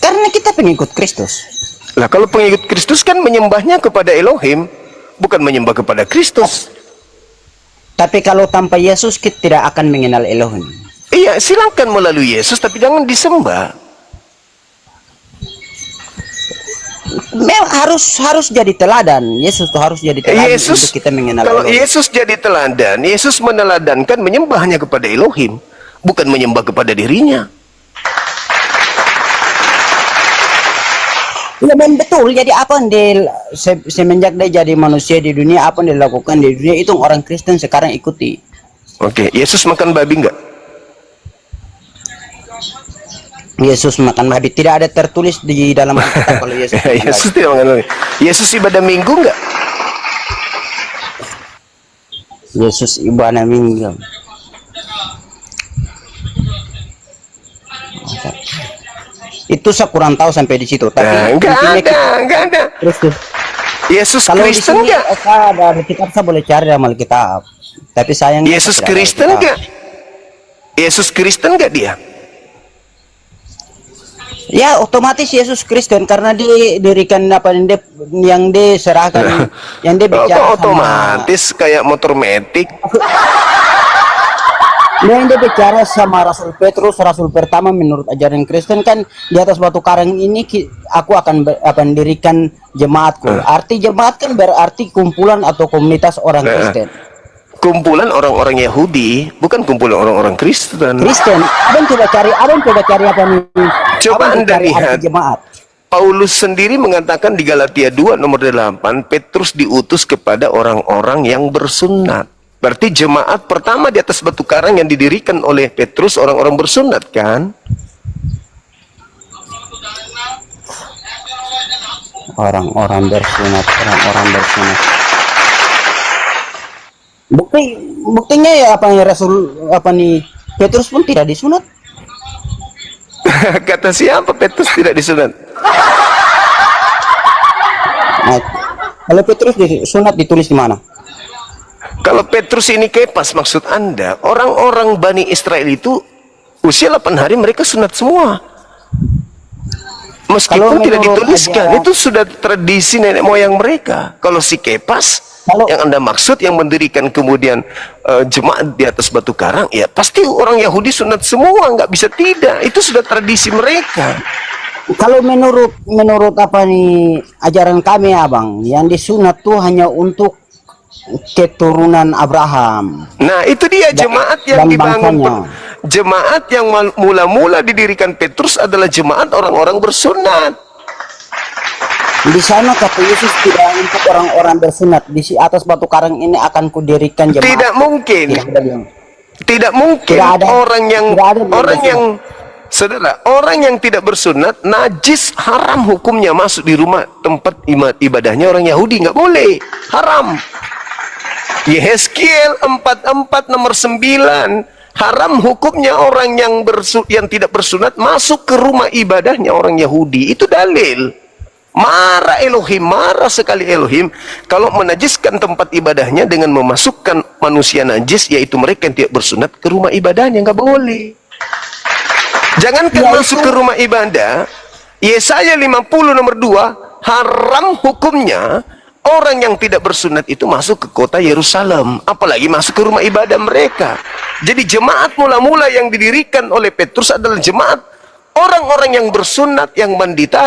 Karena kita pengikut Kristus. Lah kalau pengikut Kristus kan menyembahnya kepada Elohim, bukan menyembah kepada Kristus. Tapi kalau tanpa Yesus kita tidak akan mengenal Elohim. Iya, silakan melalui Yesus, tapi jangan disembah. memang harus jadi teladan. Yesus tuh harus jadi teladan Yesus, untuk kita mengenal kalau Elohim. Yesus jadi teladan, Yesus meneladankan menyembahnya kepada Elohim, bukan menyembah kepada dirinya. Ya memang betul. Jadi apa yang semenjak dia jadi manusia di dunia, apa yang dia lakukan di dunia itu orang Kristen sekarang ikuti. Oke, Yesus makan babi enggak? Yesus makan babi, tidak ada tertulis di dalam Alkitab kalau Yesus makan Yesus babi. tidak makan babi. Yesus ibadah minggu enggak? Yesus ibadah minggu. Itu saya kurang tahu sampai di situ. Tapi Nah, enggak ada. Terus Yesus kalau di Kristen sini enggak? ada Alkitab, saya boleh cari dalam Alkitab. Tapi sayang Yesus Kristen enggak? Yesus Kristen enggak dia? Ya otomatis Yesus Kristen karena dia dirikan apa yang dia serahkan, yang dia Kok bicara otomatis kayak motor metik? yang dia bicara sama Rasul Petrus, Rasul pertama menurut ajaran Kristen kan, di atas batu karang ini aku akan mendirikan jemaatku. Arti jemaat kan berarti kumpulan atau komunitas orang Kristen. Kumpulan orang-orang Yahudi, bukan kumpulan orang-orang Kristen. Abang coba cari apa nih? Coba Abang Anda cari lihat. arti jemaat. Paulus sendiri mengatakan di Galatia 2 nomor 8, Petrus diutus kepada orang-orang yang bersunat. Berarti jemaat pertama di atas batu karang yang didirikan oleh Petrus orang-orang bersunat kan? Orang-orang bersunat. Buktinya ya apa nih Petrus pun tidak disunat. Kata siapa Petrus tidak disunat? Nah, kalau Petrus disunat ditulis di mana? Kalau Petrus ini Kepas maksud Anda, orang-orang Bani Israel itu usia 8 hari mereka sunat semua. Meskipun Kalau tidak menurut dituliskan, aja- itu sudah tradisi nenek moyang mereka. Kalau si Kepas, yang Anda maksud yang mendirikan kemudian jemaat di atas batu karang, ya pasti orang Yahudi sunat semua, nggak bisa tidak. Itu sudah tradisi mereka. Kalau menurut apa nih ajaran kami abang, yang disunat tuh hanya untuk keturunan Abraham. Nah, itu dia jemaat yang dan dibangun. bangsanya. Jemaat yang mula-mula didirikan Petrus adalah jemaat orang-orang bersunat. Di sana kata Yesus tidak untuk orang-orang bersunat. Di atas batu karang ini akan kudirikan jemaat. Tidak mungkin. Tidak mungkin Tidak ada. orang yang Tidak ada saudara, orang yang tidak bersunat najis, haram hukumnya masuk di rumah tempat ibadahnya orang Yahudi, nggak boleh, haram. Yehezkiel 44 nomor 9, haram hukumnya orang yang tidak bersunat masuk ke rumah ibadahnya orang Yahudi. Itu dalil. Marah Elohim, marah sekali Elohim kalau menajiskan tempat ibadahnya dengan memasukkan manusia najis, yaitu mereka yang tidak bersunat, ke rumah ibadahnya. Nggak boleh. Jangankan masuk ke rumah ibadah, Yesaya 50 nomor 2, haram hukumnya orang yang tidak bersunat itu masuk ke kota Yerusalem, apalagi masuk ke rumah ibadah mereka. Jadi jemaat mula-mula yang didirikan oleh Petrus adalah jemaat orang-orang yang bersunat, yang mandi tahir.